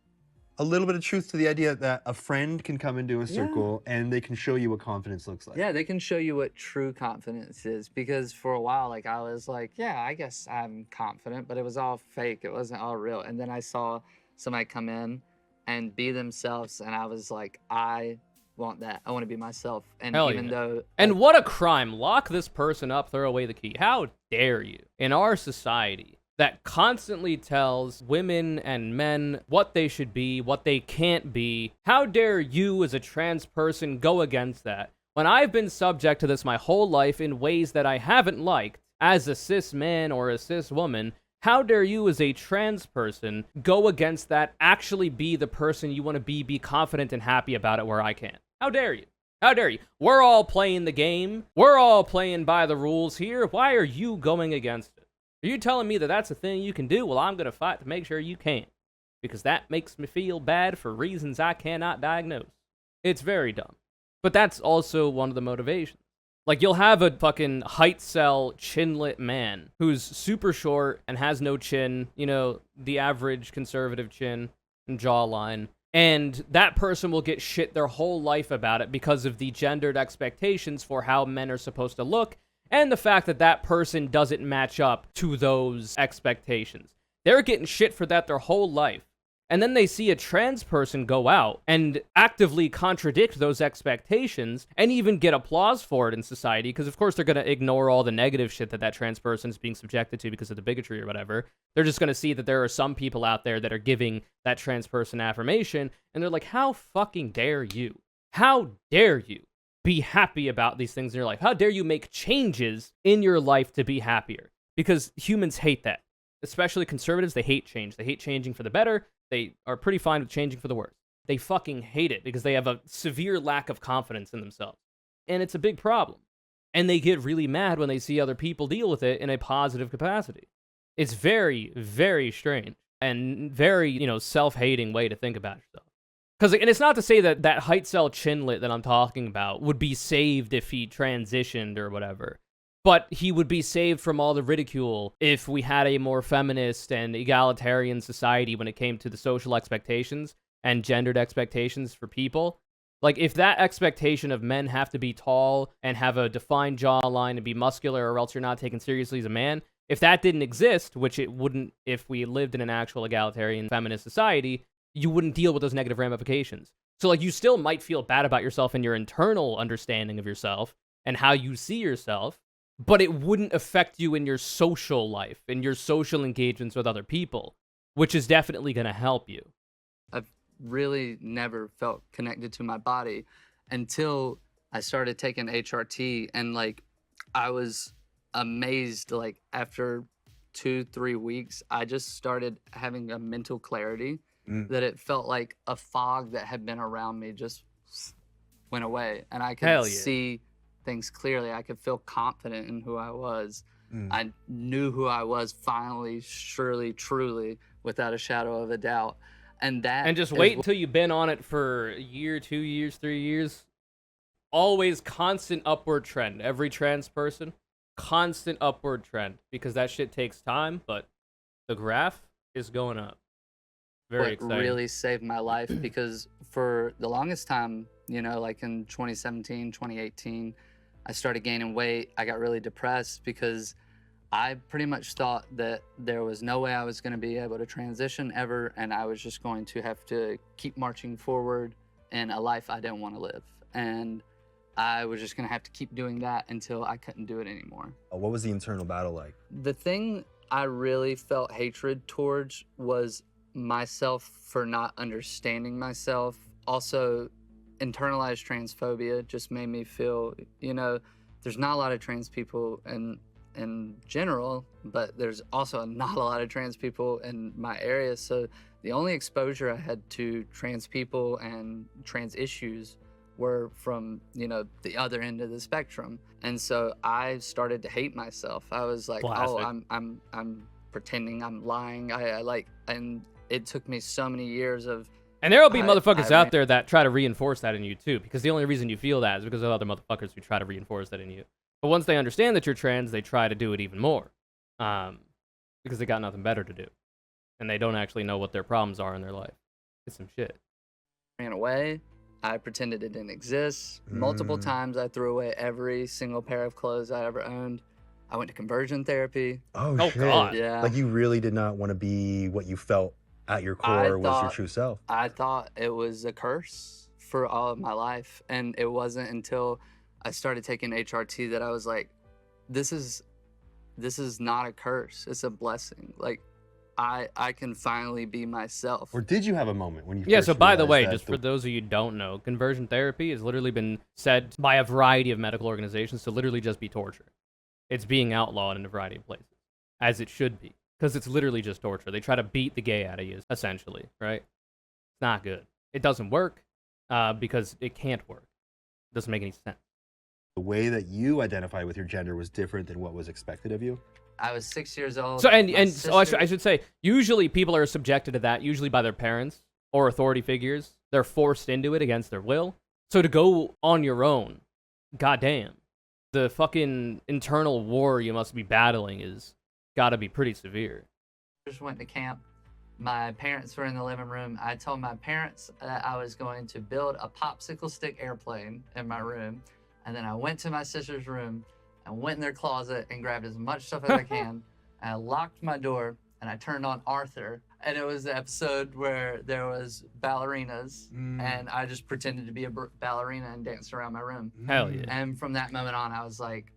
a little bit of truth to the idea that a friend can come into a circle and they can show you what confidence looks like. Yeah, they can show you what true confidence is, because for a while, like, I was like, yeah, I guess I'm confident, but it was all fake. It wasn't all real. And then I saw somebody come in and be themselves, and I was like, I want that. I want to be myself. And Hell even yeah. though... And what a crime. Lock this person up, throw away the key. How dare you? In our society that constantly tells women and men what they should be, what they can't be, how dare you as a trans person go against that? When I've been subject to this my whole life in ways that I haven't liked, as a cis man or a cis woman, how dare you as a trans person go against that, actually be the person you want to be confident and happy about it where I can't? How dare you? How dare you? We're all playing the game. We're all playing by the rules here. Why are you going against it? Are you telling me that that's a thing you can do? Well, I'm going to fight to make sure you can't. Because that makes me feel bad for reasons I cannot diagnose. It's very dumb. But that's also one of the motivations. Like, you'll have a fucking height cell chinlet man who's super short and has no chin, you know, the average conservative chin and jawline. And that person will get shit their whole life about it because of the gendered expectations for how men are supposed to look, and the fact that that person doesn't match up to those expectations. They're getting shit for that their whole life. And then they see a trans person go out and actively contradict those expectations and even get applause for it in society, because of course they're going to ignore all the negative shit that trans person is being subjected to because of the bigotry or whatever. They're just going to see that there are some people out there that are giving that trans person affirmation, and they're like, how fucking dare you? How dare you be happy about these things in your life? How dare you make changes in your life to be happier? Because humans hate that. Especially conservatives, they hate change. They hate changing for the better. They are pretty fine with changing for the worse. They fucking hate it because they have a severe lack of confidence in themselves. And it's a big problem. And they get really mad when they see other people deal with it in a positive capacity. It's very, very strange and very, you know, self-hating way to think about yourself. And it's not to say that that height cell chinlet that I'm talking about would be saved if he transitioned or whatever. But he would be saved from all the ridicule if we had a more feminist and egalitarian society when it came to the social expectations and gendered expectations for people. Like, if that expectation of men have to be tall and have a defined jawline and be muscular or else you're not taken seriously as a man, if that didn't exist, which it wouldn't if we lived in an actual egalitarian feminist society, you wouldn't deal with those negative ramifications. So, like, you still might feel bad about yourself and your internal understanding of yourself and how you see yourself, but it wouldn't affect you in your social life, in your social engagements with other people, which is definitely going to help you. I've really never felt connected to my body until I started taking HRT, and like, I was amazed. Like, after 2-3 weeks, I just started having a mental clarity that it felt like a fog that had been around me just went away, and I could see things clearly. I could feel confident in who I was. I knew who I was finally, surely, truly, without a shadow of a doubt. And just wait until you've been on it for a year, 2 years, 3 years. Always constant upward trend. Every trans person, constant upward trend, because that shit takes time, but the graph is going up. Very exciting. Really saved my life, because for the longest time, you know, like in 2017, 2018, I started gaining weight. I got really depressed because I pretty much thought that there was no way I was going to be able to transition ever, and I was just going to have to keep marching forward in a life I didn't want to live. And I was just going to have to keep doing that until I couldn't do it anymore. What was the internal battle like? The thing I really felt hatred towards was myself for not understanding myself. Also, internalized transphobia just made me feel, you know, there's not a lot of trans people in general, but there's also not a lot of trans people in my area. So the only exposure I had to trans people and trans issues were from, you know, the other end of the spectrum. And so I started to hate myself. I was like, Classic. oh, I'm pretending, I'm lying. And it took me so many years of... And there'll be motherfuckers out there that try to reinforce that in you too, because the only reason you feel that is because of other motherfuckers who try to reinforce that in you. But once they understand that you're trans, they try to do it even more, because they got nothing better to do, and they don't actually know what their problems are in their life. It's some shit. Ran away. I pretended it didn't exist. Multiple times I threw away every single pair of clothes I ever owned. I went to conversion therapy. Oh shit. God. Yeah. Like you really did not want to be what you felt at your core was your true self. I thought it was a curse for all of my life. And it wasn't until I started taking HRT that I was like, this is not a curse. It's a blessing. Like, I can finally be myself. Or did you have a moment when you Yeah, first so by the way, realized just for those of you who don't know, conversion therapy has literally been said by a variety of medical organizations to literally just be torture. It's being outlawed in a variety of places, as it should be, because it's literally just torture. They try to beat the gay out of you, essentially, right? It's not good. It doesn't work because it can't work. It doesn't make any sense. the way that you identify with your gender was different than what was expected of you? I was 6 years old. So I should say, usually people are subjected to that, usually by their parents or authority figures. They're forced into it against their will. So to go on your own, goddamn, the fucking internal war you must be battling is gotta be pretty severe. Just went to camp. My parents were in the living room. I told my parents that I was going to build a popsicle stick airplane in my room. And then I went to my sister's room and went in their closet and grabbed as much stuff as I can. And I locked my door and I turned on Arthur. And it was the episode where there was ballerinas and I just pretended to be a ballerina and danced around my room. Hell yeah. And from that moment on, I was like,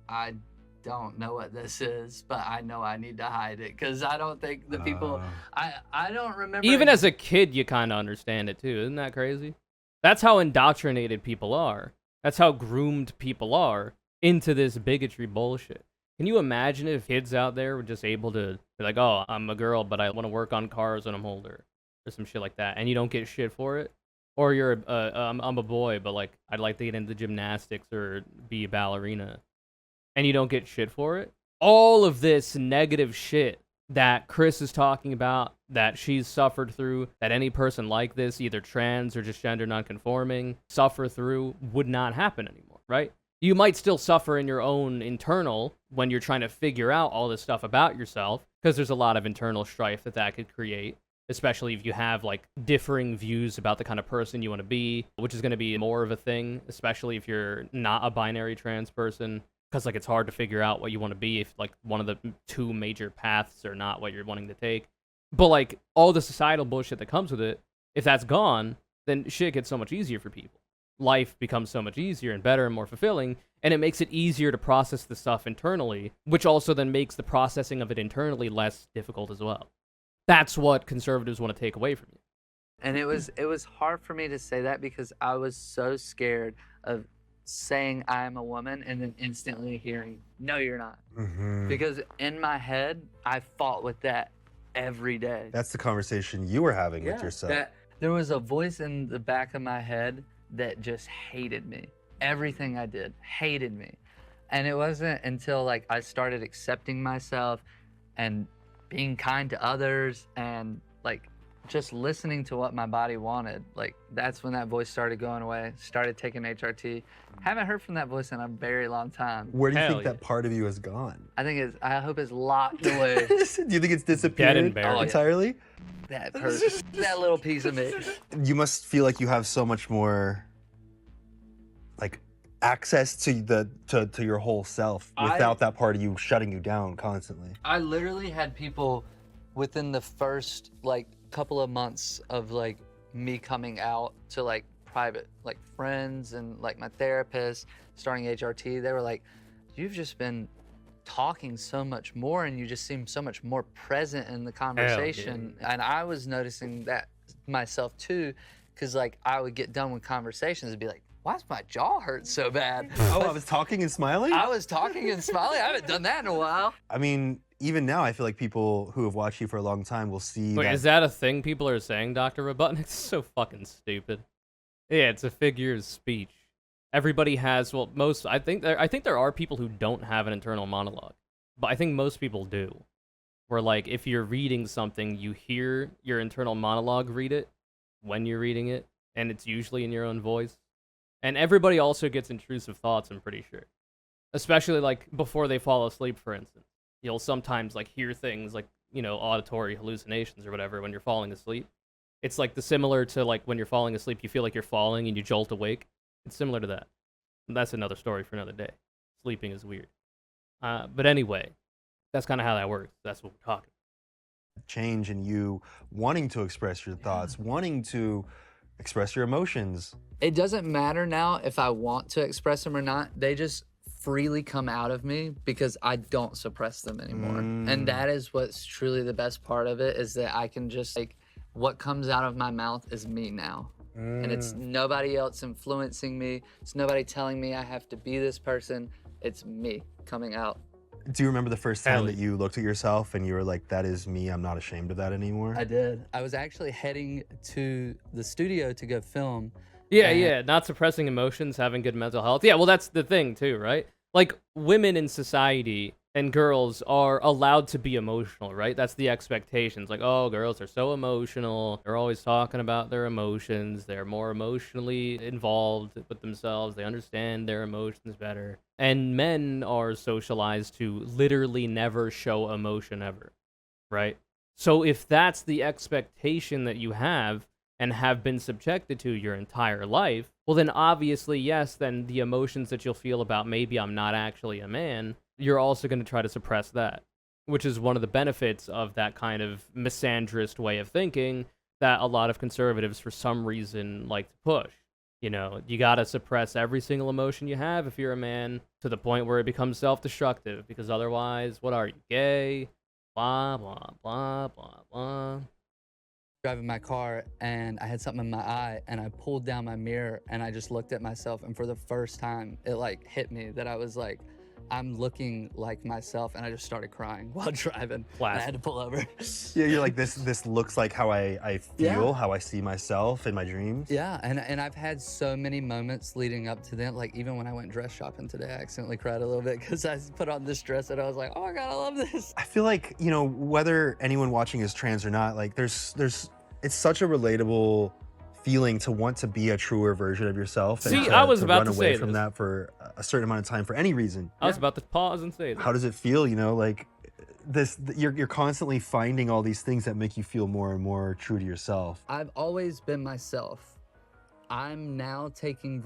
I don't know what this is, but I know I need to hide it because I don't think the people, I don't remember. Even as a kid, you kind of understand it too. Isn't that crazy? That's how indoctrinated people are. That's how groomed people are into this bigotry bullshit. Can you imagine if kids out there were just able to be like, oh, I'm a girl, but I want to work on cars when I'm older, or some shit like that, and you don't get shit for it? Or you're, I'm a boy, but like, I'd like to get into gymnastics or be a ballerina, and you don't get shit for it? All of this negative shit that Kris is talking about, that she's suffered through, that any person like this, either trans or just gender nonconforming, suffer through, would not happen anymore, right? You might still suffer in your own internal when you're trying to figure out all this stuff about yourself, because there's a lot of internal strife that could create, especially if you have like differing views about the kind of person you want to be, which is going to be more of a thing, especially if you're not a binary trans person, because like it's hard to figure out what you want to be if like one of the two major paths are not what you're wanting to take. But like all the societal bullshit that comes with it, if that's gone, then shit gets so much easier for people. Life becomes so much easier and better and more fulfilling, and it makes it easier to process the stuff internally, which also then makes the processing of it internally less difficult as well. That's what conservatives want to take away from you. And it was hard for me to say that because I was so scared of saying I'm a woman and then instantly hearing, no, you're not. Because in my head, I fought with that every day. That's the conversation you were having with yourself. There was a voice in the back of my head that just hated me. Everything I did hated me. And it wasn't until like I started accepting myself and being kind to others and like just listening to what my body wanted. Like that's when that voice started going away. Started taking HRT. Haven't heard from that voice in a very long time. Where do you think that part of you has gone? I hope it's locked away. Do you think it's disappeared entirely? That person, that little piece of me. You must feel like you have so much more like access to your whole self without that part of you shutting you down constantly. I literally had people within the first like couple of months of like me coming out to like private like friends and like my therapist starting HRT, they were like, you've just been talking so much more and you just seem so much more present in the conversation. And I was noticing that myself too, because like I would get done with conversations and be like, why does my jaw hurt so bad? Oh, I was talking and smiling? I was talking and smiling. I haven't done that in a while. I mean, even now, I feel like people who have watched you for a long time will see. Wait, is that a thing people are saying, Dr. Rebutton? It's so fucking stupid. Yeah, it's a figure of speech. Everybody has, well, I think there are people who don't have an internal monologue, but I think most people do. Where like, if you're reading something, you hear your internal monologue read it when you're reading it, and it's usually in your own voice. And everybody also gets intrusive thoughts, I'm pretty sure. Especially like before they fall asleep, for instance. You'll sometimes like hear things like, you know, auditory hallucinations or whatever when you're falling asleep. It's like similar to like when you're falling asleep, you feel like you're falling and you jolt awake. It's similar to that. That's another story for another day. Sleeping is weird. But anyway, that's kind of how that works. That's what we're talking. Change in you wanting to express your thoughts, wanting to express your emotions. It doesn't matter now if I want to express them or not. They just freely come out of me because I don't suppress them anymore. And that is what's truly the best part of it, is that I can just like, what comes out of my mouth is me now. And it's nobody else influencing me. It's nobody telling me I have to be this person. It's me coming out. Do you remember the first time that you looked at yourself and you were like, that is me, I'm not ashamed of that anymore? I did. I was actually heading to the studio to go film. Yeah, not suppressing emotions, having good mental health. Yeah, well, that's the thing too, right? Like, women in society and girls are allowed to be emotional, right? That's the expectations. Like, oh, girls are so emotional. They're always talking about their emotions. They're more emotionally involved with themselves. They understand their emotions better. And men are socialized to literally never show emotion ever, right? So if that's the expectation that you have and have been subjected to your entire life, well then obviously, yes, then the emotions that you'll feel about maybe I'm not actually a man, you're also going to try to suppress that, which is one of the benefits of that kind of misandrist way of thinking that a lot of conservatives for some reason like to push. You know, you got to suppress every single emotion you have if you're a man to the point where it becomes self-destructive, because otherwise, what are you, gay? Blah, blah, blah, blah, blah. Driving my car and I had something in my eye and I pulled down my mirror and I just looked at myself, and for the first time it like hit me that I was like, I'm looking like myself, and I just started crying while driving. And I had to pull over. Yeah, you're like, this looks like how I feel, how I see myself in my dreams. Yeah, and I've had so many moments leading up to that. Like even when I went dress shopping today, I accidentally cried a little bit because I put on this dress and I was like, oh my God, I love this. I feel like, you know, whether anyone watching is trans or not, like it's such a relatable feeling to want to be a truer version of yourself. See, and I was about run to away say from that for a certain amount of time for any reason. I was about to pause and say that. How does it feel? You know, like you're constantly finding all these things that make you feel more and more true to yourself. I've always been myself. I'm now taking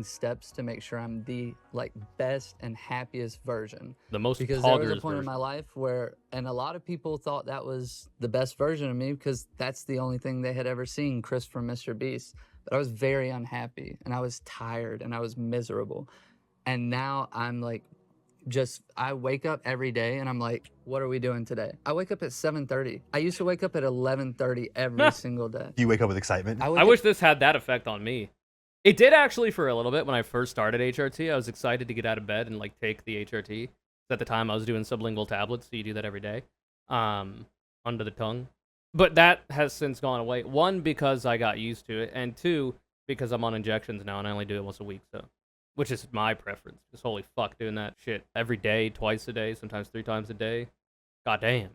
steps to make sure I'm the like best and happiest version. The most because there was a point in my life where, and a lot of people thought that was the best version of me because that's the only thing they had ever seen, Kris from Mr. Beast. But I was very unhappy and I was tired and I was miserable. And now I'm like, I wake up every day and I'm like, what are we doing today? I wake up at 7:30. I used to wake up at 11:30 every single day. Do you wake up with excitement? I wish this had that effect on me. It did actually for a little bit when I first started HRT. I was excited to get out of bed and like take the HRT. At the time I was doing sublingual tablets, so you do that every day, under the tongue. But that has since gone away. One, because I got used to it, and two, because I'm on injections now and I only do it once a week, so. Which is my preference. Just holy fuck doing that shit every day, twice a day, sometimes 3 times a day. God damn.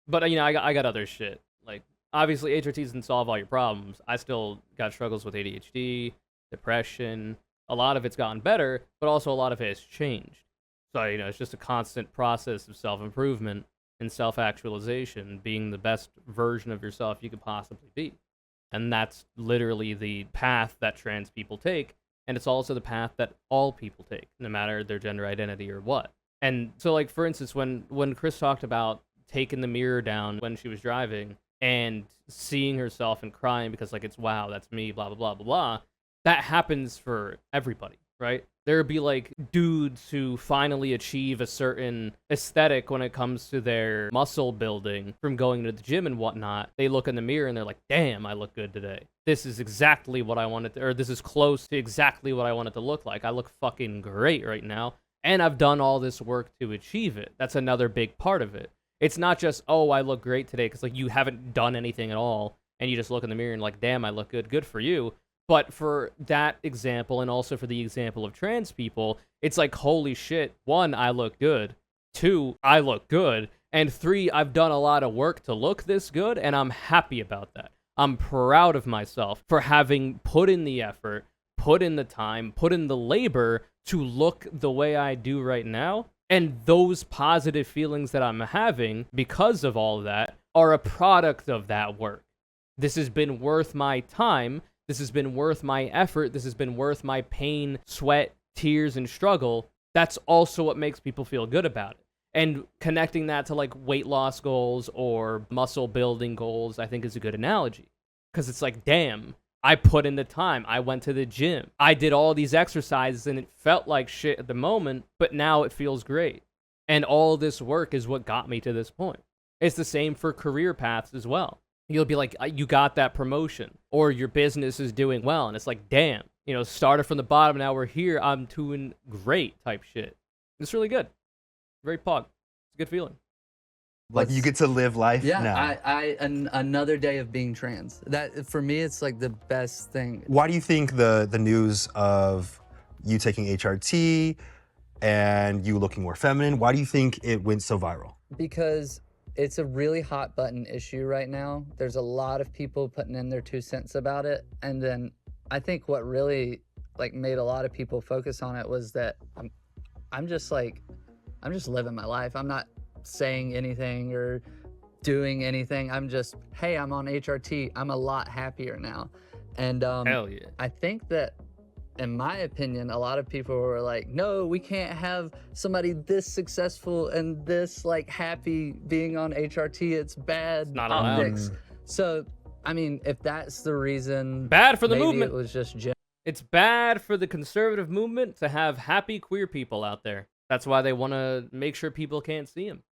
But, you know, I got other shit. Like, obviously, HRT doesn't solve all your problems. I still got struggles with ADHD, depression. A lot of it's gotten better, but also a lot of it has changed. So, you know, it's just a constant process of self-improvement and self-actualization, being the best version of yourself you could possibly be. And that's literally the path that trans people take. And it's also the path that all people take, no matter their gender identity or what. And so, like, for instance, when Kris talked about taking the mirror down when she was driving and seeing herself and crying because, like, it's, wow, that's me, blah, blah, blah, blah, blah, that happens for everybody, right? There would be, like, dudes who finally achieve a certain aesthetic when it comes to their muscle building from going to the gym and whatnot. They look in the mirror and they're like, damn, I look good today. This is exactly what I wanted to, or this is close to exactly what I wanted to look like. I look fucking great right now. And I've done all this work to achieve it. That's another big part of it. It's not just, oh, I look great today, because, like, you haven't done anything at all, and you just look in the mirror and like, damn, I look good. Good for you. But for that example, and also for the example of trans people, it's like, holy shit, 1, I look good. 2, I look good. And 3, I've done a lot of work to look this good, and I'm happy about that. I'm proud of myself for having put in the effort, put in the time, put in the labor to look the way I do right now. And those positive feelings that I'm having because of all of that are a product of that work. This has been worth my time. This has been worth my effort. This has been worth my pain, sweat, tears, and struggle. That's also what makes people feel good about it. And connecting that to like weight loss goals or muscle building goals, I think is a good analogy. Because it's like, damn, I put in the time. I went to the gym. I did all these exercises and it felt like shit at the moment, but now it feels great. And all this work is what got me to this point. It's the same for career paths as well. You'll be like, you got that promotion, or your business is doing well, and it's like, damn, started from the bottom, now we're here, I'm doing great type shit. It's really good. Very pog. It's a good feeling. Like you get to live life now. Yeah, another day of being trans. That, for me, it's like the best thing. Why do you think the news of you taking HRT and you looking more feminine, why do you think it went so viral? Because it's a really hot button issue right now. There's a lot of people putting in their 2 cents about it. And then I think what really like made a lot of people focus on it was that I'm just living my life. I'm not saying anything or doing anything. I'm just, hey, I'm on HRT. I'm a lot happier now. And hell yeah. I think that, in my opinion, a lot of people were like, no, we can't have somebody this successful and this like happy being on HRT. It's bad Not optics. So, I mean, if that's the reason, bad for the maybe movement. It was just It's bad for the conservative movement to have happy queer people out there. That's why they want to make sure people can't see them.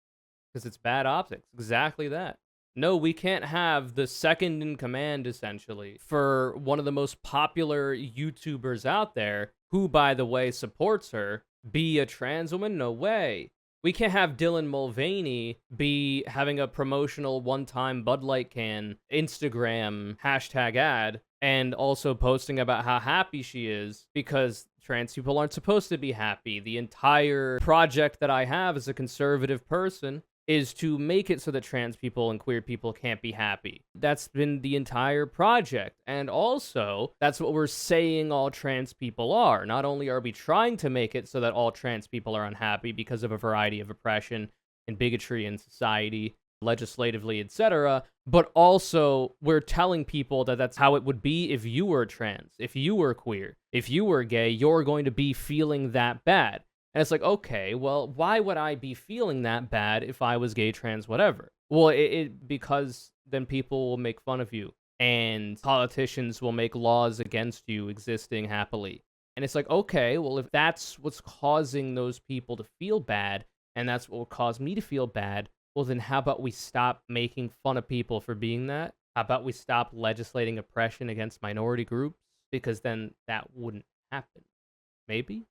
Because it's bad optics. Exactly that. No, we can't have the second in command, essentially, for one of the most popular YouTubers out there, who, by the way, supports her, be a trans woman? No way. We can't have Dylan Mulvaney be having a promotional one-time Bud Light can Instagram hashtag ad and also posting about how happy she is, because trans people aren't supposed to be happy. The entire project that I have as a conservative person is to make it so that trans people and queer people can't be happy. That's been the entire project. And also, that's what we're saying all trans people are. Not only are we trying to make it so that all trans people are unhappy because of a variety of oppression and bigotry in society, legislatively, etc., but also we're telling people that that's how it would be if you were trans, if you were queer, if you were gay, you're going to be feeling that bad. And it's like, okay, well, why would I be feeling that bad if I was gay, trans, whatever? Well, because then people will make fun of you, and politicians will make laws against you existing happily. And it's like, okay, well, if that's what's causing those people to feel bad, and that's what will cause me to feel bad, well, then how about we stop making fun of people for being that? How about we stop legislating oppression against minority groups? Because then that wouldn't happen. Maybe?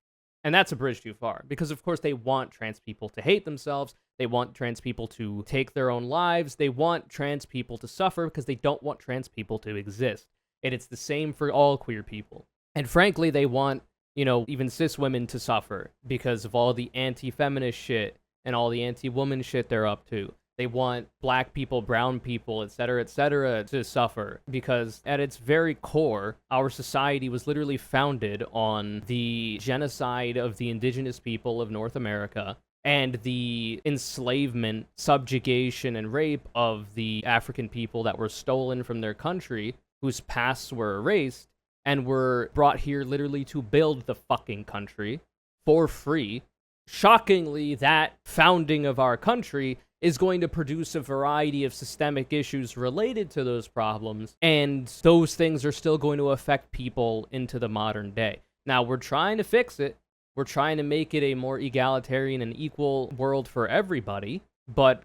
And that's a bridge too far, because of course they want trans people to hate themselves, they want trans people to take their own lives, they want trans people to suffer because they don't want trans people to exist. And it's the same for all queer people. And frankly, they want, even cis women to suffer because of all the anti-feminist shit and all the anti-woman shit they're up to. They want black people, brown people, etc., to suffer, because at its very core, our society was literally founded on the genocide of the indigenous people of North America and the enslavement, subjugation, and rape of the African people that were stolen from their country, whose pasts were erased, and were brought here literally to build the fucking country for free. Shockingly, that founding of our country is going to produce a variety of systemic issues related to those problems, and those things are still going to affect people into the modern day. Now, we're trying to fix it. We're trying to make it a more egalitarian and equal world for everybody, but,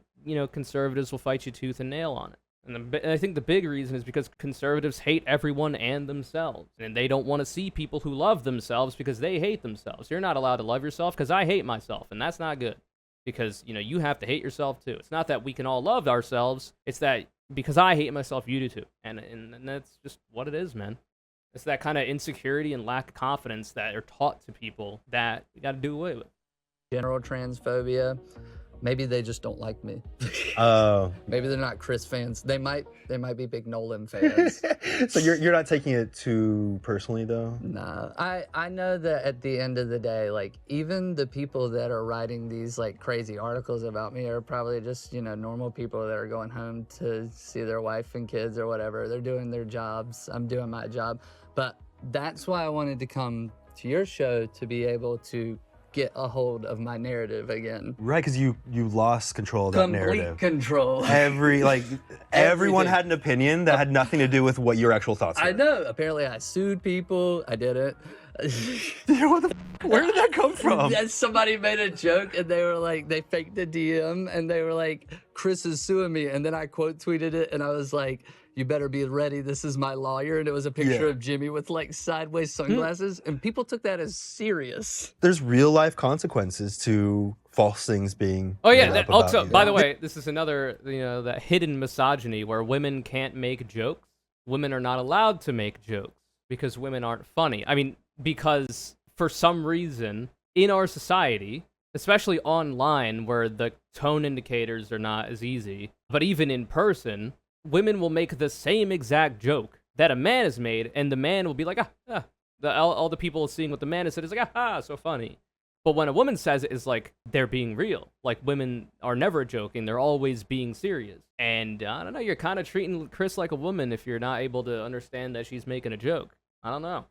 conservatives will fight you tooth and nail on it. And I think the big reason is because conservatives hate everyone and themselves, and they don't want to see people who love themselves because they hate themselves. You're not allowed to love yourself because I hate myself, and that's not good. Because, you have to hate yourself too. It's not that we can all love ourselves. It's that because I hate myself, you do too. And that's just what it is, man. It's that kind of insecurity and lack of confidence that are taught to people that we got to do away with. General transphobia, Maybe they just don't like me. Oh. Maybe they're not Kris fans. They might be big Nolan fans. So you're not taking it too personally though? Nah. I know that at the end of the day, like, even the people that are writing these like crazy articles about me are probably just, you know, normal people that are going home to see their wife and kids or whatever. They're doing their jobs. I'm doing my job. But that's why I wanted to come to your show, to be able to get a hold of my narrative again. Right, because you lost control of that narrative. Complete control. Everyone had an opinion that had nothing to do with what your actual thoughts were. I know. Apparently I sued people. I didn't. What the where did that come from? Somebody made a joke and they were like, they faked a DM and they were like, Kris is suing me. And then I quote tweeted it and I was like, you better be ready, this is my lawyer. And it was a picture of Jimmy with like sideways sunglasses. And people took that as serious. There's real life consequences to false things being also, by the way, this is another, you know, that hidden misogyny where women can't make jokes. Women are not allowed to make jokes because women aren't funny. I mean, because for some reason in our society, especially online where the tone indicators are not as easy, but even in person, women will make the same exact joke that a man has made, and the man will be like, all the people seeing what the man has said is like, so funny. But when a woman says it, it's like they're being real. Like, women are never joking, they're always being serious. And I don't know, you're kind of treating Kris like a woman if you're not able to understand that she's making a joke. I don't know.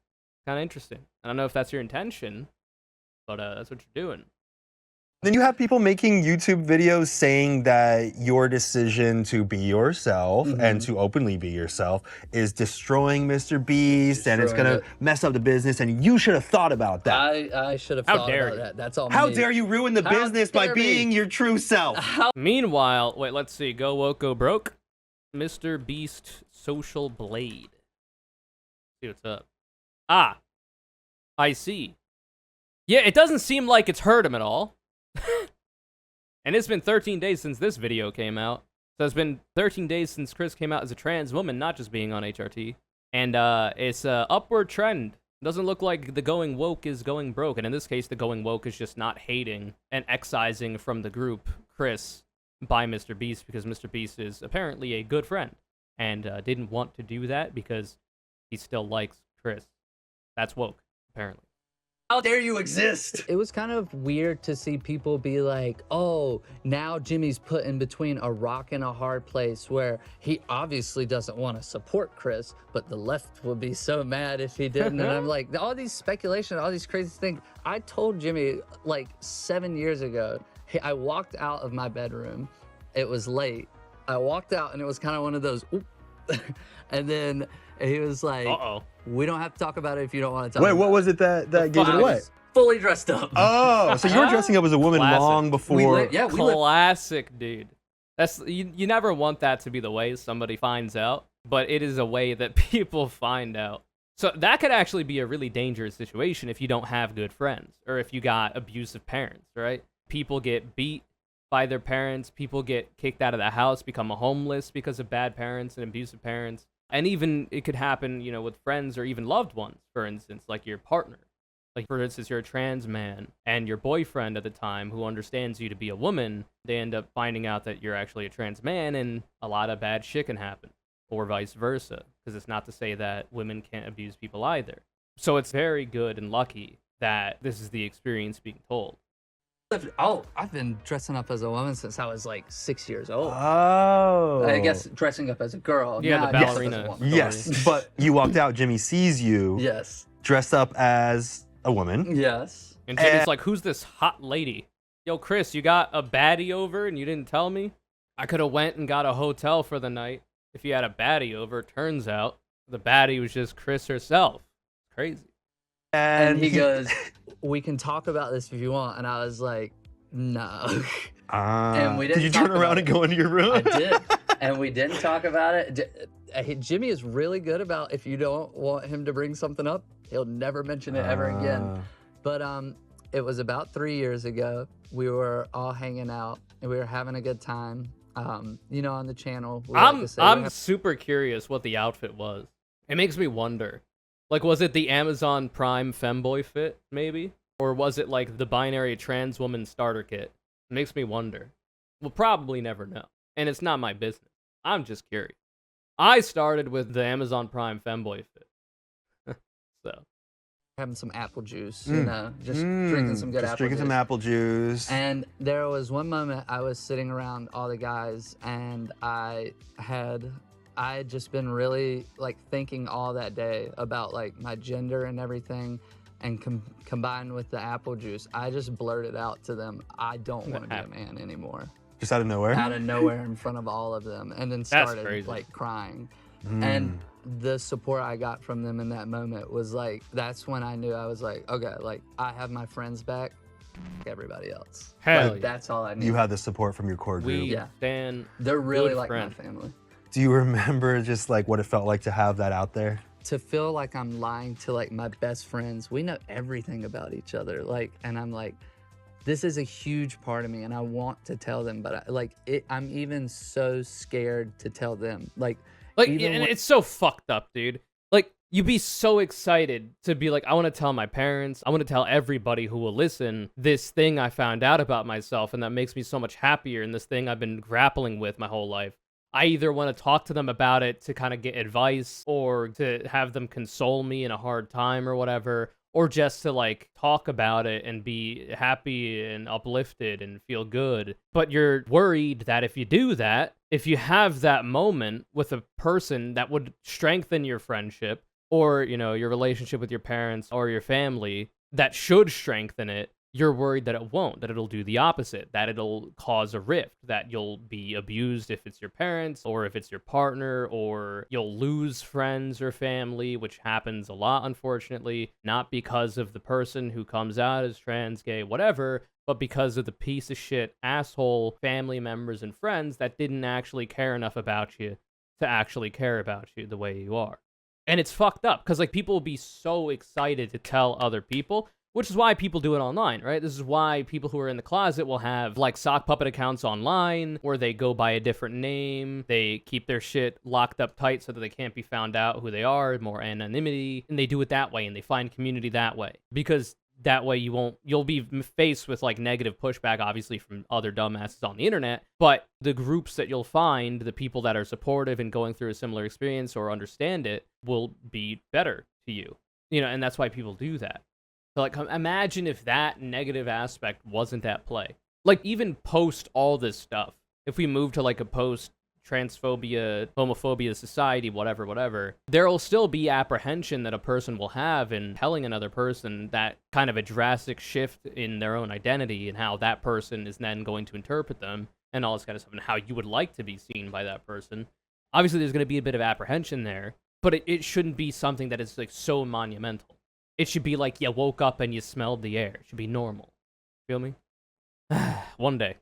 Kind of interesting. I don't know if that's your intention, but that's what you're doing. Then you have people making YouTube videos saying that your decision to be yourself and to openly be yourself is destroying Mr. Beast and it's going to mess up the business, and you should have thought about that. I should have thought about that. That's all. How dare you ruin the business by being your true self? Meanwhile, wait, let's see. Go woke, go broke. Mr. Beast Social Blade. See what's up. I see. Yeah, it doesn't seem like it's hurt him at all. And it's been 13 days since this video came out. So it's been 13 days since Kris came out as a trans woman, not just being on HRT. And it's an upward trend. Doesn't look like the going woke is going broke. And in this case, the going woke is just not hating and excising from the group Kris by Mr. Beast, because Mr. Beast is apparently a good friend and didn't want to do that because he still likes Kris. That's woke, apparently. How dare you exist? It was kind of weird to see people be like, oh, now Jimmy's put in between a rock and a hard place where he obviously doesn't want to support Kris, but the left would be so mad if he didn't. And I'm like, all these speculation, all these crazy things. I told Jimmy like 7 years ago, hey, I walked out of my bedroom. It was late. I walked out and it was kind of one of those, oop. And then he was like, we don't have to talk about it if you don't want to talk about it. Wait, what was it that gave it away? Fully dressed up. Oh, so you were dressing up as a woman long before. Classic, dude. That's you never want that to be the way somebody finds out, but it is a way that people find out. So that could actually be a really dangerous situation if you don't have good friends, or if you got abusive parents, right? People get beat by their parents, people get kicked out of the house, become homeless because of bad parents and abusive parents. And even it could happen, you know, with friends or even loved ones, for instance, like your partner. Like, for instance, you're a trans man and your boyfriend at the time, who understands you to be a woman, they end up finding out that you're actually a trans man, and a lot of bad shit can happen, or vice versa. Because it's not to say that women can't abuse people either. So it's very good and lucky that this is the experience being told. I've been dressing up as a woman since I was like 6 years old. Oh. I guess dressing up as a girl. Yeah, the ballerina. Yes, but you walked out, Jimmy sees you. Yes. Dressed up as a woman. Yes. And Jimmy's like, who's this hot lady? Yo, Kris, you got a baddie over and you didn't tell me? I could have went and got a hotel for the night if you had a baddie over. Turns out the baddie was just Kris herself. Crazy. And he goes, we can talk about this if you want. And I was like, no. And we didn't. Did you turn around and go into your room? I did. And we didn't talk about it. Jimmy is really good about, if you don't want him to bring something up, he'll never mention it ever again. But it was about 3 years ago. We were all hanging out and we were having a good time. You know, on the channel. I'm super curious what the outfit was. It makes me wonder. Like, was it the Amazon Prime femboy fit, maybe? Or was it like the binary trans woman starter kit? It makes me wonder. We'll probably never know. And it's not my business. I'm just curious. I started with the Amazon Prime femboy fit. So. Having some apple juice, you know, just drinking some good apple juice. Some apple juice. And there was one moment I was sitting around all the guys, and I had just been really like thinking all that day about like my gender and everything, and combined with the apple juice, I just blurted out to them, I don't want to be a man anymore. Just out of nowhere? Out of nowhere in front of all of them, and then started like crying. And the support I got from them in that moment was like, that's when I knew I was like, okay, like I have my friends back, everybody else. Hell like, that's all I need. You had the support from your core group. We stand They're really like friend. my family. Do you remember just like what it felt like to have that out there? To feel like I'm lying to like my best friends. We know everything about each other. Like, and I'm like, this is a huge part of me and I want to tell them, but I'm even so scared to tell them. Like, and it's so fucked up, dude. Like, you'd be so excited to be like, I want to tell my parents, I want to tell everybody who will listen this thing I found out about myself, and that makes me so much happier, and this thing I've been grappling with my whole life. I either want to talk to them about it to kind of get advice, or to have them console me in a hard time or whatever, or just to like talk about it and be happy and uplifted and feel good. But you're worried that if you do that, if you have that moment with a person that would strengthen your friendship, or, you know, your relationship with your parents or your family, that should strengthen it, you're worried that it won't, that it'll do the opposite, that it'll cause a rift, that you'll be abused if it's your parents or if it's your partner, or you'll lose friends or family, which happens a lot, unfortunately, not because of the person who comes out as trans, gay, whatever, but because of the piece of shit, asshole family members and friends that didn't actually care enough about you to actually care about you the way you are. And it's fucked up, because like people will be so excited to tell other people, which is why people do it online, right? This is why people who are in the closet will have like sock puppet accounts online, or they go by a different name. They keep their shit locked up tight so that they can't be found out who they are, more anonymity, and they do it that way, and they find community that way, because that way you'll be faced with like negative pushback, obviously, from other dumbasses on the internet, but the groups that you'll find, the people that are supportive and going through a similar experience or understand it, will be better to you, you know, and that's why people do that. So, like, imagine if that negative aspect wasn't at play. Like, even post all this stuff, if we move to, like, a post-transphobia, homophobia society, whatever, there will still be apprehension that a person will have in telling another person that kind of a drastic shift in their own identity and how that person is then going to interpret them and all this kind of stuff, and how you would like to be seen by that person. Obviously, there's going to be a bit of apprehension there, but it shouldn't be something that is, like, so monumental. It should be like you woke up and you smelled the air. It should be normal. Feel me? One day.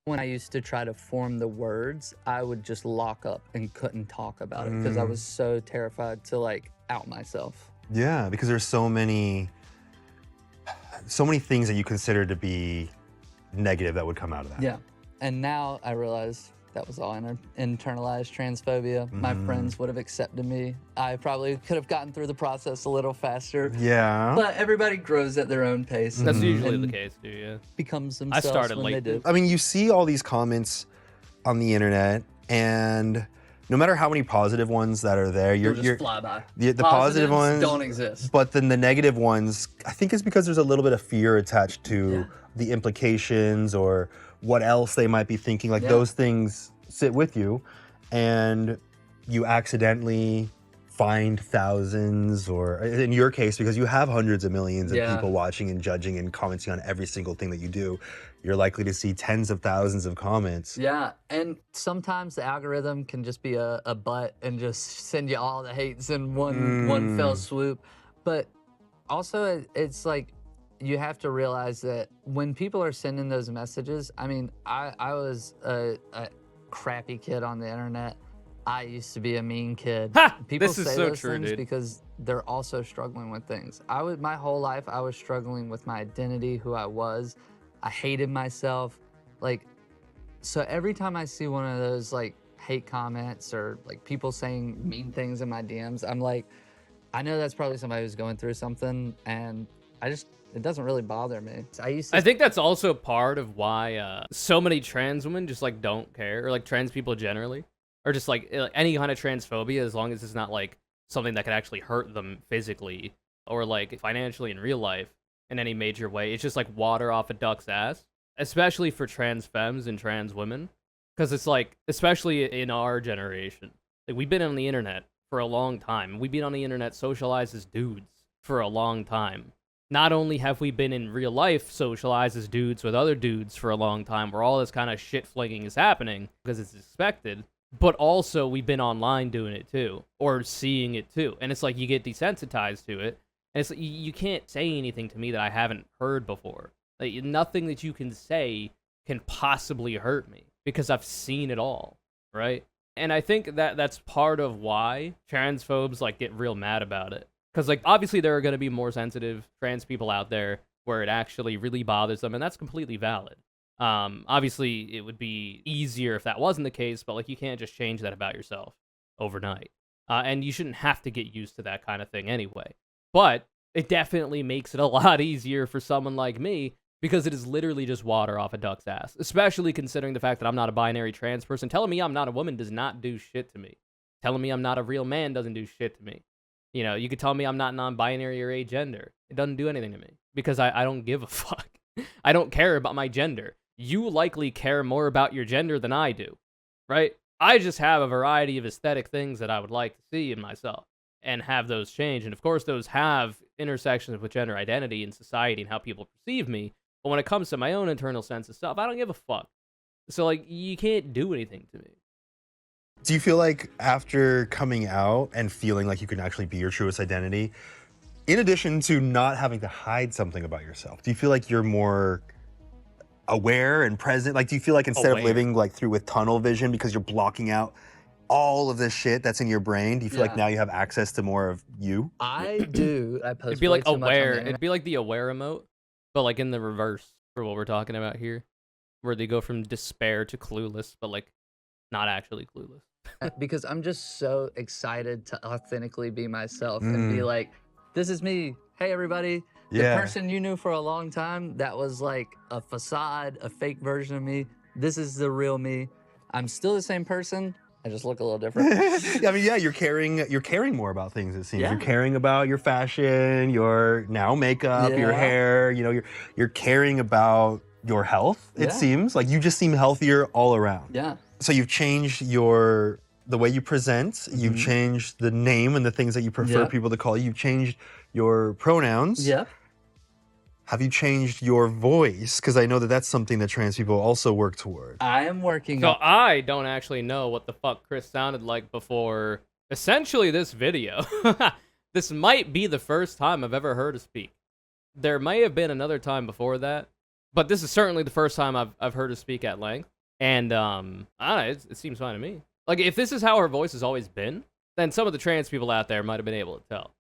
When I used to try to form the words, I would just lock up and couldn't talk about it because I was so terrified to like out myself. Yeah, because there's so many things that you consider to be negative that would come out of that. Yeah, and now I realize that was all internalized transphobia. My friends would have accepted me. I probably could have gotten through the process a little faster. Yeah. But everybody grows at their own pace. That's usually the case, dude, yeah. Becomes themselves when they do. I mean, you see all these comments on the internet, and no matter how many positive ones that are there, you're just fly by. The positive ones don't exist. But then the negative ones, I think it's because there's a little bit of fear attached to the implications or what else they might be thinking. Like those things sit with you, and you accidentally find thousands, or in your case, because you have hundreds of millions of people watching and judging and commenting on every single thing that you do, you're likely to see tens of thousands of comments. Yeah, and sometimes the algorithm can just be a butt and just send you all the hates in one fell swoop. But also, it's like, you have to realize that when people are sending those messages, I mean, I was a crappy kid on the internet. I used to be a mean kid. People this is say so those true, things dude. because they're also struggling with things. My whole life, I was struggling with my identity, who I was. I hated myself. Like, so every time I see one of those like hate comments or like people saying mean things in my DMs, I'm like, I know that's probably somebody who's going through something, and it doesn't really bother me. I think that's also part of why so many trans women just like don't care, or like trans people generally, or just like any kind of transphobia, as long as it's not like something that could actually hurt them physically or like financially in real life in any major way. It's just like water off a duck's ass, especially for trans femmes and trans women, because it's like, especially in our generation, like we've been on the internet for a long time. We've been on the internet socialized as dudes for a long time. Not only have we been in real life socialized as dudes with other dudes for a long time, where all this kind of shit flinging is happening because it's expected, but also we've been online doing it too, or seeing it too. And it's like you get desensitized to it, and it's like you can't say anything to me that I haven't heard before. Like nothing that you can say can possibly hurt me because I've seen it all, right? And I think that that's part of why transphobes like get real mad about it. Because, like, obviously there are going to be more sensitive trans people out there where it actually really bothers them, and that's completely valid. Obviously, it would be easier if that wasn't the case, but, like, you can't just change that about yourself overnight. And you shouldn't have to get used to that kind of thing anyway. But it definitely makes it a lot easier for someone like me, because it is literally just water off a duck's ass, especially considering the fact that I'm not a binary trans person. Telling me I'm not a woman does not do shit to me. Telling me I'm not a real man doesn't do shit to me. You know, you could tell me I'm not non-binary or agender. It doesn't do anything to me because I don't give a fuck. I don't care about my gender. You likely care more about your gender than I do, right? I just have a variety of aesthetic things that I would like to see in myself and have those change. And of course, those have intersections with gender identity and society and how people perceive me. But when it comes to my own internal sense of self, I don't give a fuck. So, like, you can't do anything to me. Do you feel like after coming out and feeling like you can actually be your truest identity, in addition to not having to hide something about yourself, do you feel like you're more aware and present? Like, do you feel like instead of living like through with tunnel vision because you're blocking out all of this shit that's in your brain, do you feel like now you have access to more of you? I do. I post It'd be like way too much on the aware. internet. It'd be like the aware emote, but like in the reverse for what we're talking about here, where they go from despair to clueless, but like not actually clueless. Because I'm just so excited to authentically be myself and be like, this is me. Hey, everybody. The person you knew for a long time, that was like a facade, a fake version of me. This is the real me. I'm still the same person. I just look a little different. I mean, yeah, you're caring more about things, it seems. Yeah. You're caring about your fashion, your now makeup, your hair, you know, you're caring about your health, it seems. Like you just seem healthier all around. Yeah. So you've changed the way you present, you've changed the name and the things that you prefer people to call you, you've changed your pronouns. Yeah. Have you changed your voice? Because I know that that's something that trans people also work toward. I am working So on... I don't actually know what the fuck Kris sounded like before essentially this video. This might be the first time I've ever heard her speak. There may have been another time before that, but this is certainly the first time I've heard her speak at length. And I don't know, it seems fine to me. Like, if this is how her voice has always been, then some of the trans people out there might have been able to tell.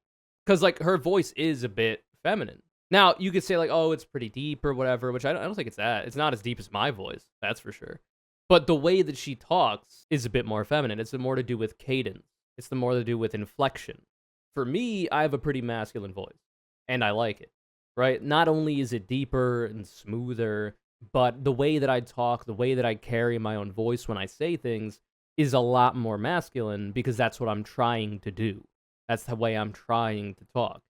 Because, like, her voice is a bit feminine. Now, you could say, like, oh, it's pretty deep or whatever, which I don't think it's that. It's not as deep as my voice, that's for sure. But the way that she talks is a bit more feminine. It's more to do with cadence. It's more to do with inflection. For me, I have a pretty masculine voice, and I like it, right? Not only is it deeper and smoother, but the way that I talk, the way that I carry my own voice when I say things is a lot more masculine because that's what I'm trying to do. That's the way I'm trying to talk.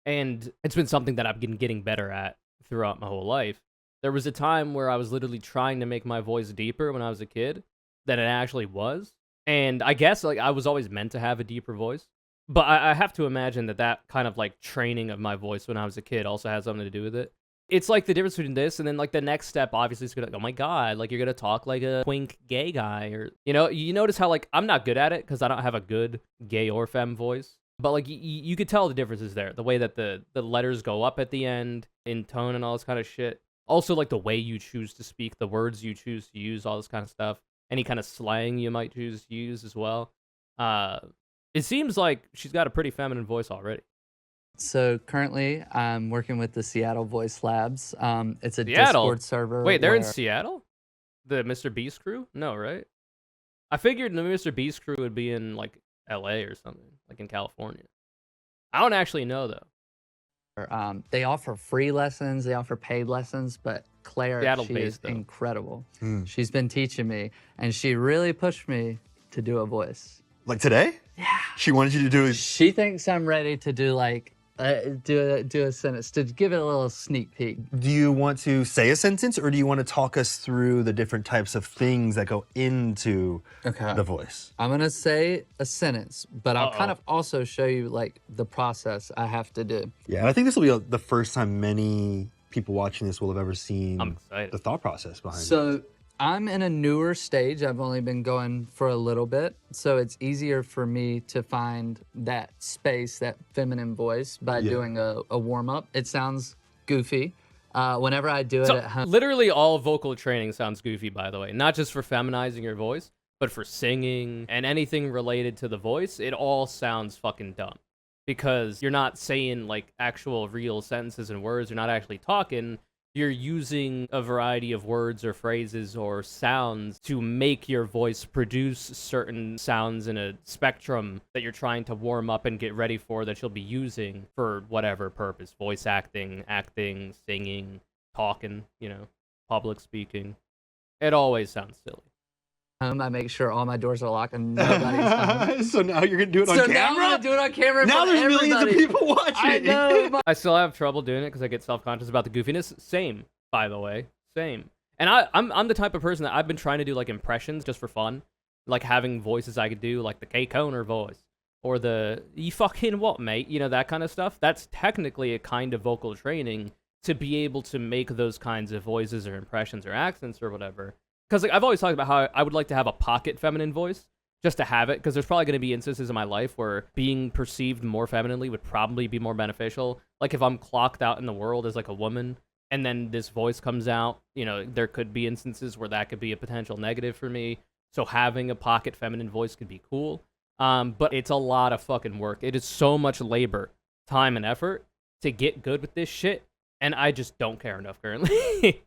And it's been something that I've been getting better at throughout my whole life. There was a time where I was literally trying to make my voice deeper when I was a kid than it actually was. And I guess like I was always meant to have a deeper voice. But I have to imagine that kind of like training of my voice when I was a kid also has something to do with it. It's like the difference between this and then like the next step obviously is gonna like, oh my god, like you're gonna talk like a twink gay guy, or you know, you notice how like I'm not good at it because I don't have a good gay or femme voice, but like you could tell the differences there, the way that the letters go up at the end in tone and all this kind of shit. Also like the way you choose to speak, the words you choose to use, all this kind of stuff, any kind of slang you might choose to use as well. It seems like she's got a pretty feminine voice already. So currently, I'm working with the Seattle Voice Labs. It's a Seattle? Discord server. Wait, they're in Seattle? The Mr. Beast crew? No, right? I figured the Mr. Beast crew would be in, like, LA or something, like in California. I don't actually know, though. They offer free lessons, they offer paid lessons, but Claire, she is incredible. She's been teaching me, and she really pushed me to do a voice. Like today? Yeah. She wanted you to do it. She thinks I'm ready to do like do a sentence, to give it a little sneak peek. Do you want to say a sentence, or do you want to talk us through the different types of things that go into the voice? I'm gonna say a sentence, but I'll kind of also show you like the process I have to do. Yeah, and I think this will be the first time many people watching this will have ever seen the thought process behind it. So I'm in a newer stage. I've only been going for a little bit, so it's easier for me to find that space, that feminine voice, by doing a warm-up. It sounds goofy. Whenever I do it at home. Literally all vocal training sounds goofy, by the way. Not just for feminizing your voice, but for singing and anything related to the voice. It all sounds fucking dumb. Because you're not saying, like, actual real sentences and words. You're not actually talking. You're using a variety of words or phrases or sounds to make your voice produce certain sounds in a spectrum that you're trying to warm up and get ready for, that you'll be using for whatever purpose. Voice acting, singing, talking, you know, public speaking. It always sounds silly. I make sure all my doors are locked and nobody's home. So now you're gonna do it on camera? Now I'm gonna do it on camera. Now there's everybody. millions of people watching. I know. I still have trouble doing it because I get self-conscious about the goofiness. Same, by the way. Same. And I'm the type of person that I've been trying to do like impressions just for fun. Like having voices I could do, like the K Conure voice. Or the, you fucking what, mate? You know, that kind of stuff. That's technically a kind of vocal training to be able to make those kinds of voices or impressions or accents or whatever. Because like, I've always talked about how I would like to have a pocket feminine voice, just to have it, because there's probably going to be instances in my life where being perceived more femininely would probably be more beneficial. Like if I'm clocked out in the world as like a woman, and then this voice comes out, you know, there could be instances where that could be a potential negative for me. So having a pocket feminine voice could be cool. But it's a lot of fucking work. It is so much labor, time, and effort to get good with this shit, and I just don't care enough currently.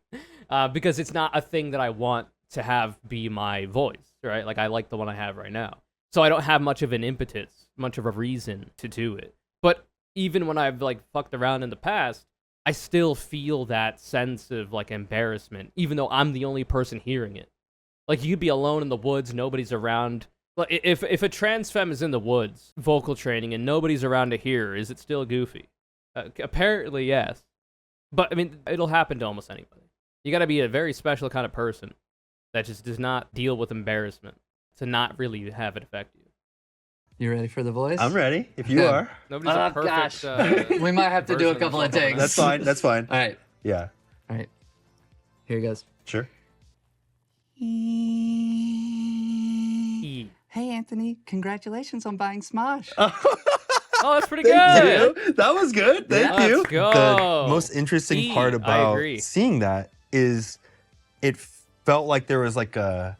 Because it's not a thing that I want to have be my voice, right? Like, I like the one I have right now. So I don't have much of an impetus, much of a reason to do it. But even when I've, like, fucked around in the past, I still feel that sense of, like, embarrassment, even though I'm the only person hearing it. Like, you could be alone in the woods, nobody's around. Like, if a trans femme is in the woods, vocal training, and nobody's around to hear, is it still goofy? Apparently, yes. But, I mean, it'll happen to almost anybody. You gotta be a very special kind of person that just does not deal with embarrassment to not really have it affect you. You ready for the voice? I'm ready, if you are. Nobody's a perfect, we might have to do a couple of takes. That's fine, that's fine. All right. Yeah. All right. Here it goes. Sure. Hey, Anthony, congratulations on buying Smosh. Oh, that's pretty good. Thank you. That was good. Thank you. Let's go. The most interesting part about seeing that is it felt like there was like a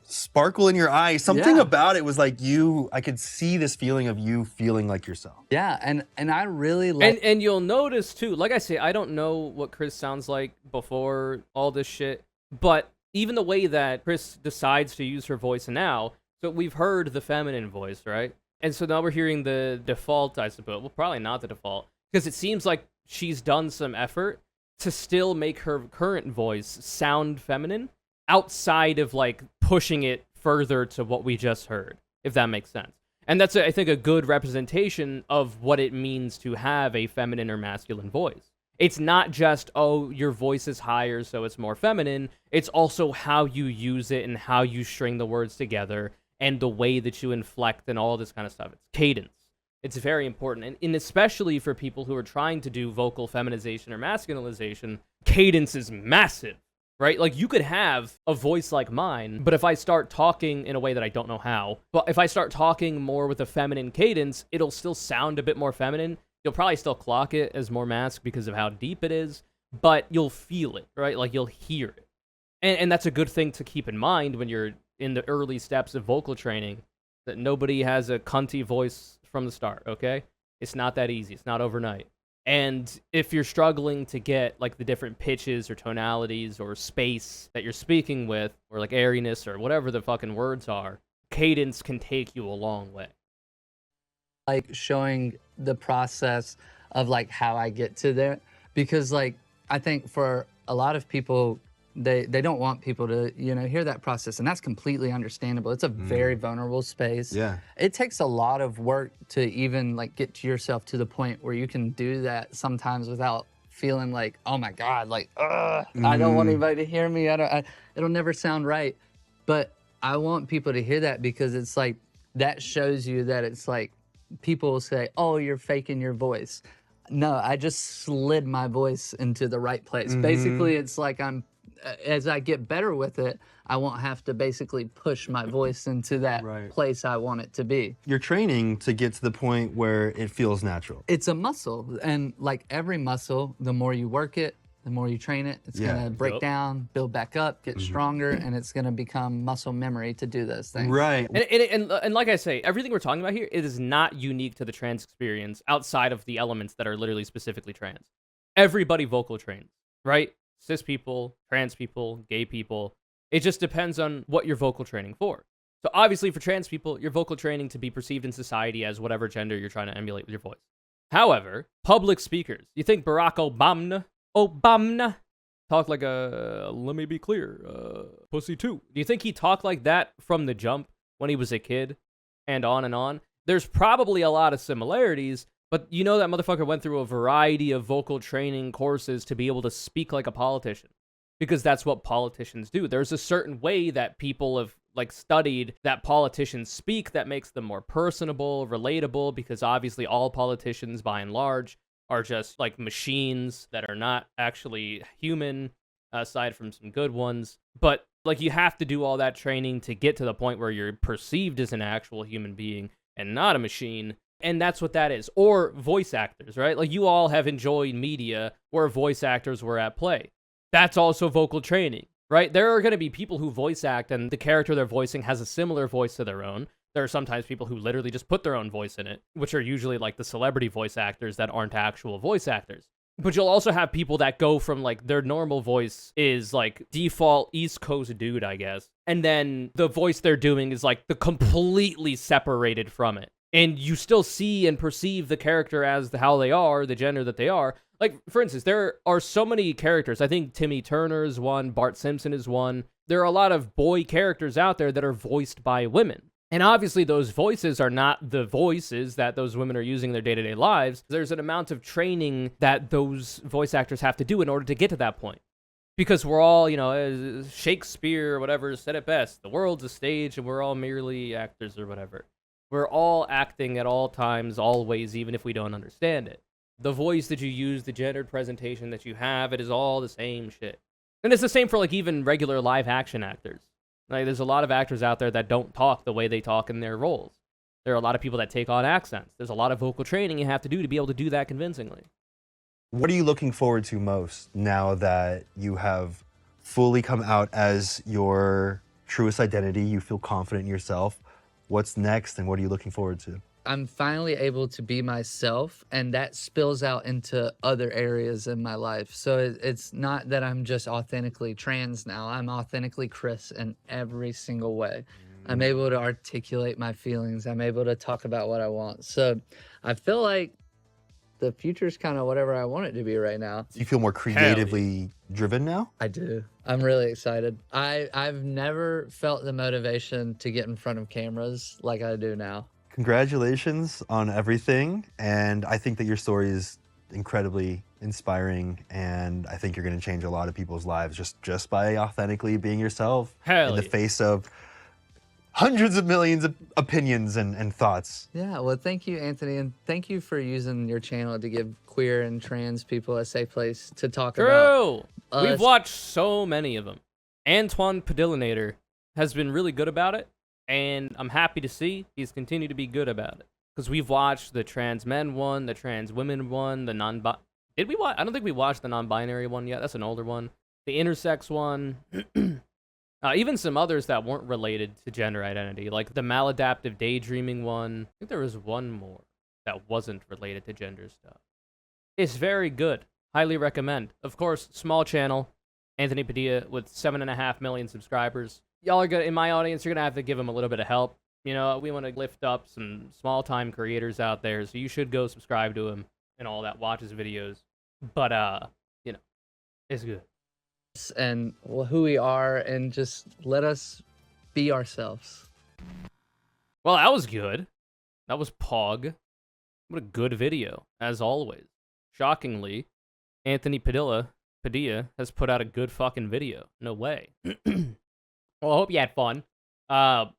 sparkle in your eye. Something about it was like I could see this feeling of you feeling like yourself. Yeah, and I really like... And you'll notice too, like I say, I don't know what Kris sounds like before all this shit, but even the way that Kris decides to use her voice now, so we've heard the feminine voice, right? And so now we're hearing the default, I suppose. Well, probably not the default, because it seems like she's done some effort to still make her current voice sound feminine outside of, like, pushing it further to what we just heard, if that makes sense. And that's, I think, a good representation of what it means to have a feminine or masculine voice. It's not just, oh, your voice is higher, so it's more feminine. It's also how you use it and how you string the words together, and the way that you inflect and all this kind of stuff. It's cadence. It's very important. And especially for people who are trying to do vocal feminization or masculinization, cadence is massive, right? Like, you could have a voice like mine, but if I start talking in a way that I don't know how, but if I start talking more with a feminine cadence, it'll still sound a bit more feminine. You'll probably still clock it as more masc because of how deep it is, but you'll feel it, right? Like, you'll hear it. And that's a good thing to keep in mind when you're in the early steps of vocal training, that nobody has a cunty voice from the start, okay? It's not that easy. It's not overnight. And if you're struggling to get, like, the different pitches or tonalities or space that you're speaking with, or, like, airiness or whatever the fucking words are, cadence can take you a long way. Like showing the process of like how I get to there, because like I think for a lot of people, they don't want people to, you know, hear that process, and that's completely understandable. It's a very vulnerable space. Yeah. It takes a lot of work to even like get to yourself to the point where you can do that sometimes without feeling like, oh my God, like, I don't want anybody to hear me. It'll never sound right. But I want people to hear that, because it's like, that shows you that it's like, people will say, oh, you're faking your voice. No, I just slid my voice into the right place. Basically, it's like as I get better with it, I won't have to basically push my voice into that place I want it to be. You're training to get to the point where it feels natural. It's a muscle, and like every muscle, the more you work it, the more you train it, it's gonna break down, build back up, get stronger, and it's gonna become muscle memory to do those things. Right. And like I say, everything we're talking about here, it is not unique to the trans experience outside of the elements that are literally specifically trans. Everybody vocal trains, right? Cis people, trans people, gay people. It just depends on what you're vocal training for. So obviously for trans people, you're vocal training to be perceived in society as whatever gender you're trying to emulate with your voice. However, public speakers, you think Barack Obama talked like let me be clear, pussy too. Do you think he talked like that from the jump when he was a kid and on and on? There's probably a lot of similarities, but you know that motherfucker went through a variety of vocal training courses to be able to speak like a politician, because that's what politicians do. There's a certain way that people have like studied that politicians speak that makes them more personable, relatable, because obviously all politicians by and large are just like machines that are not actually human, aside from some good ones. But like, you have to do all that training to get to the point where you're perceived as an actual human being and not a machine. And that's what that is. Or voice actors, right? Like, you all have enjoyed media where voice actors were at play. That's also vocal training, right? There are going to be people who voice act and the character they're voicing has a similar voice to their own. There are sometimes people who literally just put their own voice in it, which are usually like the celebrity voice actors that aren't actual voice actors. But you'll also have people that go from like their normal voice is like default East Coast dude, I guess. And then the voice they're doing is like the completely separated from it. And you still see and perceive the character as how they are, the gender that they are. Like, for instance, there are so many characters. I think Timmy Turner is one, Bart Simpson is one. There are a lot of boy characters out there that are voiced by women. And obviously those voices are not the voices that those women are using in their day-to-day lives. There's an amount of training that those voice actors have to do in order to get to that point. Because we're all, you know, Shakespeare or whatever said it best. The world's a stage and we're all merely actors or whatever. We're all acting at all times, always, even if we don't understand it. The voice that you use, the gendered presentation that you have, it is all the same shit. And it's the same for like even regular live action actors. Like, there's a lot of actors out there that don't talk the way they talk in their roles. There are a lot of people that take on accents. There's a lot of vocal training you have to do to be able to do that convincingly. What are you looking forward to most now that you have fully come out as your truest identity? You feel confident in yourself. What's next, and what are you looking forward to? I'm finally able to be myself, and that spills out into other areas in my life. So it's not that I'm just authentically trans now. I'm authentically Kris in every single way. I'm able to articulate my feelings. I'm able to talk about what I want. So I feel like the future's kind of whatever I want it to be right now. Do you feel more creatively driven now? I do. I'm really excited. I've never felt the motivation to get in front of cameras like I do now. Congratulations on everything, and I think that your story is incredibly inspiring, and I think you're going to change a lot of people's lives just by authentically being yourself in the face of hundreds of millions of opinions and thoughts. Yeah, well, thank you, Anthony, and thank you for using your channel to give queer and trans people a safe place to talk about. True! We've watched so many of them. Antoine Padillinator has been really good about it, and I'm happy to see he's continued to be good about it. Because we've watched the trans men one, the trans women one, the Did we watch? I don't think we watched the non-binary one yet. That's an older one. The intersex one. Even some others that weren't related to gender identity, like the maladaptive daydreaming one. I think there was one more that wasn't related to gender stuff. It's very good. Highly recommend. Of course, small channel. Anthony Padilla with 7.5 million subscribers. Y'all are good. In my audience, you're going to have to give him a little bit of help. You know, we want to lift up some small-time creators out there, so you should go subscribe to him and all that watches videos. But you know, it's good. And who we are, and just let us be ourselves. Well, that was good. That was Pog. What a good video, as always. Shockingly, Anthony Padilla has put out a good fucking video. No way. Well, I hope you had fun. I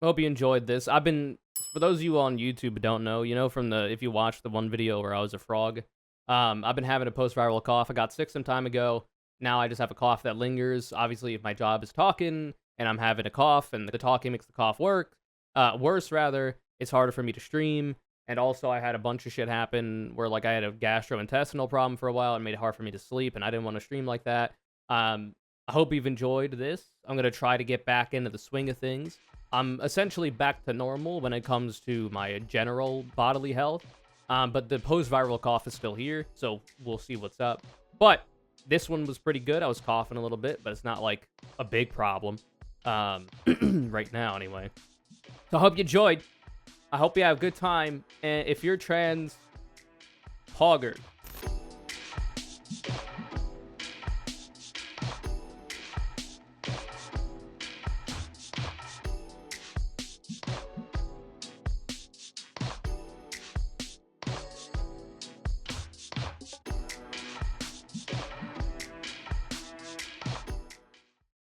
hope you enjoyed this. For those of you on YouTube who don't know, you know, if you watched the one video where I was a frog, I've been having a post-viral cough. I got sick some time ago. Now I just have a cough that lingers. Obviously, if my job is talking and I'm having a cough and the talking makes the cough worse rather, it's harder for me to stream. And also, I had a bunch of shit happen where, like, I had a gastrointestinal problem for a while and made it hard for me to sleep, and I didn't want to stream like that. I hope you've enjoyed this. I'm going to try to get back into the swing of things. I'm essentially back to normal when it comes to my general bodily health, but the post-viral cough is still here, so we'll see what's up. But this one was pretty good. I was coughing a little bit, but it's not, like, a big problem right now, anyway. So I hope you enjoyed. I hope you have a good time. And if you're trans, Pogger.